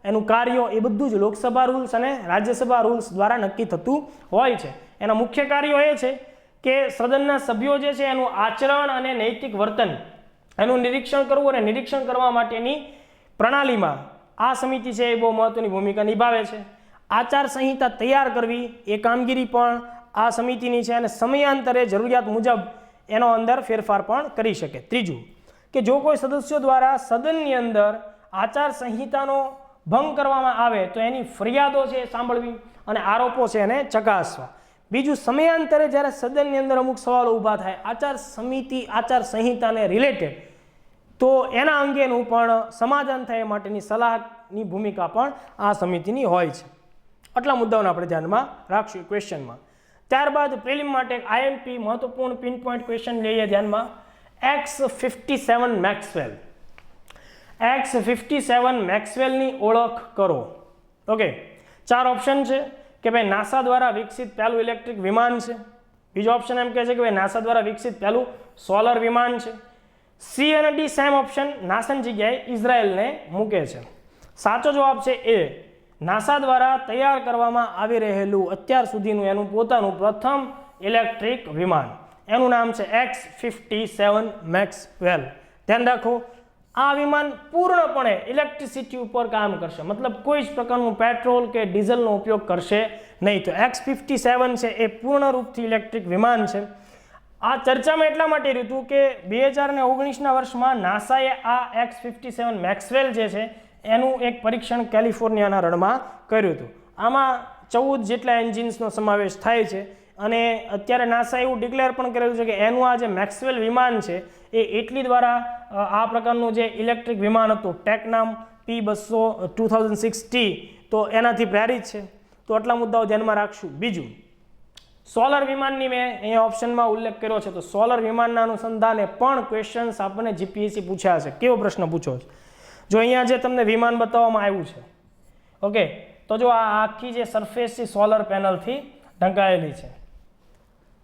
[SPEAKER 1] એનું કાર્યો, એ બધું જ લોકસભા રૂલ્સ અને રાજ્યસભા રૂલ્સ દ્વારા નક્કી થતું હોય છે. એના મુખ્ય કાર્યો એ છે કે સદનના સભ્યો જે છે એનું આચરણ અને નૈતિક વર્તન એનું નિરીક્ષણ કરવું, અને નિરીક્ષણ કરવા માટેની પ્રણાલીમાં આ સમિતિ છે એ બહુ મહત્વની ભૂમિકા નિભાવે છે. આચાર સંહિતા તૈયાર કરવી એ કામગીરી પણ આ સમિતિની છે, અને સમયાંતરે જરૂરિયાત મુજબ એનો અંદર ફેરફાર પણ કરી શકે. ત્રીજું, કે જો કોઈ સદસ્યો દ્વારા સદનની અંદર આચાર સંહિતાનો ભંગ કરવામાં આવે તો એની ફરિયાદો છે એ સાંભળવી અને આરોપો છે એને ચકાસવા. બીજું, સમયાંતરે જ્યારે સદનની અંદર અમુક સવાલો ઊભા થાય આચાર સમિતિ આચાર સંહિતાને રિલેટેડ, તો એના અંગેનું પણ સમાધાન થાય માટેની સલાહની ભૂમિકા પણ આ સમિતિની હોય છે. આટલા મુદ્દાઓને આપણે ધ્યાનમાં રાખશું ક્વેશ્ચનમાં. ત્યારબાદ પ્રિલિમ માટે આઈએમપી મહત્વપૂર્ણ પિન પોઈન્ટ ક્વેશ્ચન લઈએ ધ્યાનમાં. X57 Maxwell. X57 મેક્સવેલની ઓળખ કરો. ઓકે, 4 ઓપ્શન છે કે ભાઈ નાસા દ્વારા વિકસિત પહેલું ઇલેક્ટ્રિક વિમાન છે. બીજો ઓપ્શન એમ કહે છે કે ભાઈ નાસા દ્વારા વિકસિત પહેલું સોલર વિમાન છે. સી અને ડી સેમ ઓપ્શન નાસાની જગ્યાએ ઇઝરાયલને મૂકે છે. સાચો જવાબ છે એ, નાસા દ્વારા તૈયાર કરવામાં આવી રહેલું અત્યાર સુધીનું એનું પોતાનું પ્રથમ ઇલેક્ટ્રિક વિમાન, એનું નામ છે X57 મેક્સવેલ. ધ્યાન રાખો, આ વિમાન પૂર્ણપણે ઇલેક્ટ્રિસિટી ઉપર કામ કરશે, મતલબ કોઈ જ પ્રકારનું પેટ્રોલ કે ડીઝલનો ઉપયોગ કરશે નહીં. તો X57 છે એ પૂર્ણરૂપથી ઇલેક્ટ્રિક વિમાન છે. આ ચર્ચામાં એટલા માટે રહ્યું હતું કે 2019ના વર્ષમાં નાસાએ આ X57 મેક્સવેલ જે છે એનું એક પરીક્ષણ કેલિફોર્નિયાના રણમાં કર્યું હતું. આમાં 14 જેટલા એન્જિન્સનો સમાવેશ થાય છે, અને અત્યારે નાસા એવું ડિક્લેર પણ કરેલું છે કે એનું આ જે મેક્સવેલ વિમાન છે એ ઇટલી દ્વારા આ પ્રકારનું જે ઇલેક્ટ્રિક વિમાન હતું ટેકનામ P200 2006T, તો એનાથી પ્રેરિત છે. તો આટલા મુદ્દાઓ ધ્યાનમાં રાખશું. બીજું, સોલર વિમાનની મેં અહીંયા ઓપ્શનમાં ઉલ્લેખ કર્યો છે. તો સોલર વિમાનના અનુસંધાને પણ ક્વેશ્ચન્સ આપણને જીપીએસસી પૂછ્યા છે. કેવો પ્રશ્ન પૂછો છે? જો અહીંયા જે તમને વિમાન બતાવવામાં આવ્યું છે, ઓકે, તો જો આ આખી જે સરફેસ છે સોલર પેનલથી ઢંકાયેલી છે.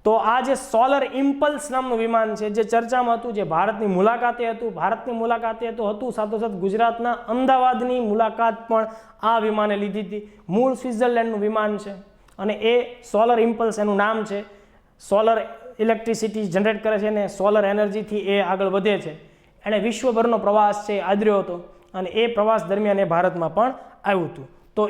[SPEAKER 1] તો આ જે સોલર ઇમ્પલ્સ નામનું વિમાન છે જે ચર્ચામાં હતું, જે ભારતની મુલાકાતે હતું, ભારતની મુલાકાતે તો હતું, સાથોસાથ ગુજરાતના અમદાવાદની મુલાકાત પણ આ વિમાને લીધી હતી. મૂળ સ્વિટ્ઝરલેન્ડનું વિમાન છે, અને એ સોલર ઇમ્પલ્સ એનું નામ છે. સોલર ઇલેક્ટ્રિસિટી જનરેટ કરે છે ને સોલર એનર્જીથી એ આગળ વધે છે. એણે વિશ્વભરનો પ્રવાસ છે આદર્યો હતો, અને એ પ્રવાસ દરમિયાન એ ભારતમાં પણ આવ્યું હતું. તો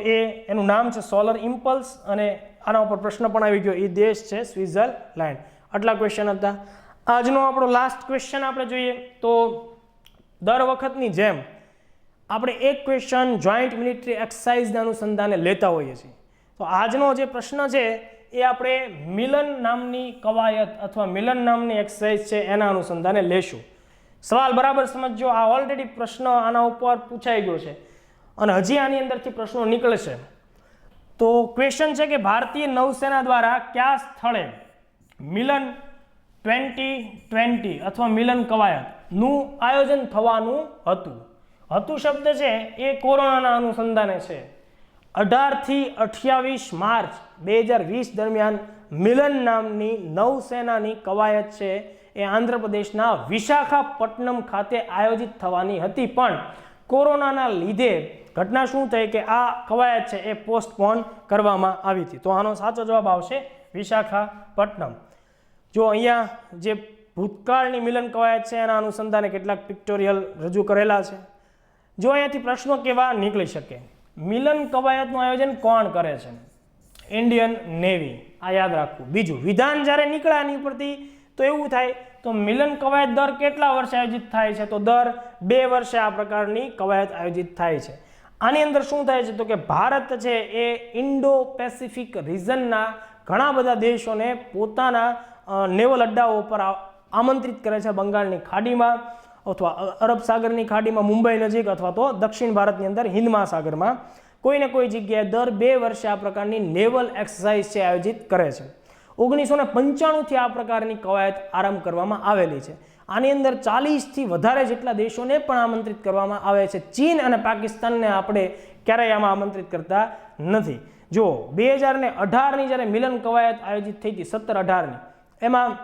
[SPEAKER 1] એનું નામ છે સોલર ઇમ્પલ્સ, અને આના ઉપર પ્રશ્ન પણ આવી ગયો. એ દેશ છે સ્વિટ્ઝરલેન્ડ. આટલા ક્વેશ્ચન હતા. આજનો આપણો લાસ્ટ ક્વેશ્ચન આપણે જોઈએ તો દર વખતની જેમ આપણે એક ક્વેશ્ચન જોઈન્ટ મિલિટરી એક્સરસાઇઝના અનુસંધાને લેતા હોઈએ છીએ. તો આજનો જે પ્રશ્ન છે એ આપણે મિલન નામની કવાયત અથવા મિલન નામની એક્સરસાઇઝ છે એના અનુસંધાને લેશું. સવાલ બરાબર સમજજો. આ ઓલરેડી પ્રશ્ન આના ઉપર પૂછાઈ ગયો છે, અને હજી આની અંદરથી પ્રશ્નો નીકળશે. તો ક્વેશ્ચન છે કે ભારતીય નૌસેના દ્વારા કયા સ્થળે મિલન 2020 અથવા મિલન કવાયતનું આયોજન થવાનું હતું? હતું શબ્દ છે એ કોરોનાના અનુસંધાને છે. 18 થી 28 માર્ચ 2020 દરમિયાન મિલન નામની નૌસેનાની કવાયત છે એ આંધ્રપ્રદેશના વિશાખાપટ્ટનમ ખાતે આયોજિત થવાની હતી, પણ કોરોનાના લીધે ઘટના શું થઈ કે આ કવાયત છે એ પોસ્ટપોન કરવામાં આવી હતી. તો આનો સાચો જવાબ આવશે વિશાખાપટ્ટનમ. જો અહીંયા જે ભૂતકાળની મિલન કવાયત છે એના અનુસંધાને કેટલાક પિક્ટોરિયલ રજૂ કરેલા છે. જો અહીંયાથી પ્રશ્નો કેવા નીકળી શકે. મિલન કવાયતનું આયોજન કોણ કરે છે? Indian navy. આ યાદ રાખવું. બીજું, વિધાન જ્યારે નીકળ્યા આની ઉપરથી તો એવું થાય તો મિલન કવાયત દર કેટલા વર્ષે આયોજિત થાય છે? તો દર 2 વર્ષે આ પ્રકારની કવાયત આયોજિત થાય છે. આની અંદર શું થાય છે તો કે ભારત છે એ ઇન્ડો પેસિફિક રિજનના ઘણા બધા દેશોને પોતાના નેવલ અડ્ડાઓ પર આમંત્રિત કરે છે. બંગાળની ખાડીમાં અથવા અરબ સાગરની ખાડીમાં મુંબઈ નજીક અથવા તો દક્ષિણ ભારતની અંદર હિન્દ મહાસાગરમાં કોઈને કોઈ જગ્યાએ દર 2 વર્ષે આ પ્રકારની નેવલ એક્સરસાઇઝ છે આયોજિત કરે છે. 1995થી આ પ્રકારની કવાયત આરંભ કરવામાં આવેલી છે. આની અંદર 40થી વધારે જેટલા દેશોને પણ આમંત્રિત કરવામાં આવે છે. ચીન અને પાકિસ્તાનને આપણે ક્યારેય આમાં આમંત્રિત કરતા નથી. જો 2018ની જ્યારે મિલન કવાયત આયોજિત થઈ હતી 17-18ની, એમાં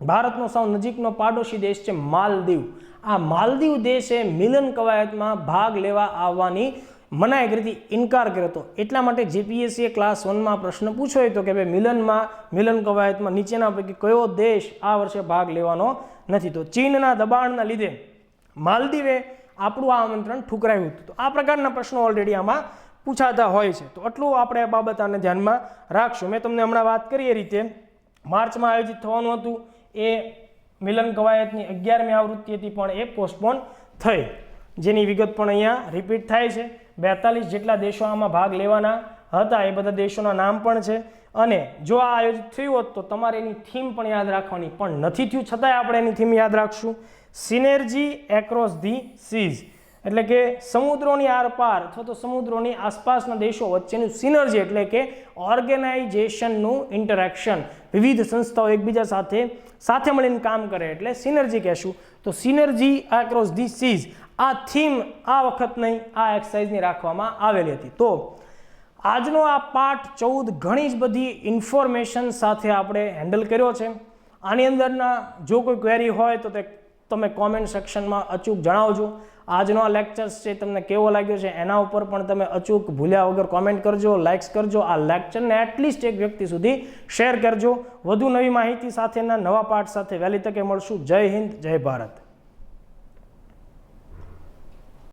[SPEAKER 1] ભારતનો સૌ નજીકનો પાડોશી દેશ છે માલદીવ. આ માલદીવ દેશે મિલન કવાયતમાં ભાગ લેવા આવવાની મનાઈ કરી હતી, ઇનકાર કર્યો હતો. એટલા માટે જીપીએસસીએ ક્લાસ 1માં પ્રશ્ન પૂછ્યો હતો કે ભાઈ મિલન કવાયતમાં નીચેના પૈકી કયો દેશ આ વર્ષે ભાગ લેવાનો નથી? તો ચીનના દબાણના લીધે માલદીવે આપણું આ આમંત્રણ ઠુકરાવ્યું હતું. તો આ પ્રકારના પ્રશ્નો ઓલરેડી આમાં પૂછાતા હોય છે. તો આટલું આપણે આ બાબત આને ધ્યાનમાં રાખશું. મેં તમને હમણાં વાત કરી એ રીતે માર્ચમાં આયોજિત થવાનું હતું એ મિલન કવાયતની 11મી આવૃત્તિ હતી પણ એ પોસ્ટપોન થઈ, જેની વિગત પણ અહીંયા રિપીટ થાય છે. 42 જેટલા દેશો આમાં ભાગ લેવાના હતા, એ બધા દેશોના નામ પણ છે. અને જો આ આયોજિત થયું હોત તો તમારે એની થીમ પણ યાદ રાખવાની, પણ નથી થયું છતાંય આપણે એની થીમ યાદ રાખશું. સિનર્જી એક્રોસ ધી સીઝ, એટલે કે સમુદ્રોની આરપાર અથવા તો સમુદ્રોની આસપાસના દેશો વચ્ચેનું સિનર્જી એટલે કે ઓર્ગેનાઇઝેશનનું ઇન્ટરેક્શન, વિવિધ સંસ્થાઓ એકબીજા સાથે મળીને કામ કરે એટલે સિનર્જી કહેશું. તો સિનર્જી એક્રોસ ધી સીઝ આ થીમ આ વખત નહીં, આ એક્સરસાઇઝની રાખવામાં આવેલી હતી. તો આજનો આ પાઠ 14 ઘણી જ બધી ઇન્ફોર્મેશન સાથે આપણે હેન્ડલ કર્યો છે. આની અંદરના જો કોઈ ક્વેરી હોય તો તે તમે કોમેન્ટ સેક્શનમાં અચૂક જણાવજો. આજનો આ લેક્ચર્સ છે તમને કેવો લાગ્યો છે એના ઉપર પણ તમે અચૂક ભૂલ્યા વગર કોમેન્ટ કરજો, લાઇક્સ કરજો. આ લેક્ચરને એટલીસ્ટ એક વ્યક્તિ સુધી શેર કરજો. વધુ નવી માહિતી સાથેના નવા પાઠ સાથે વહેલી તકે મળશું. જય હિન્દ, જય ભારત.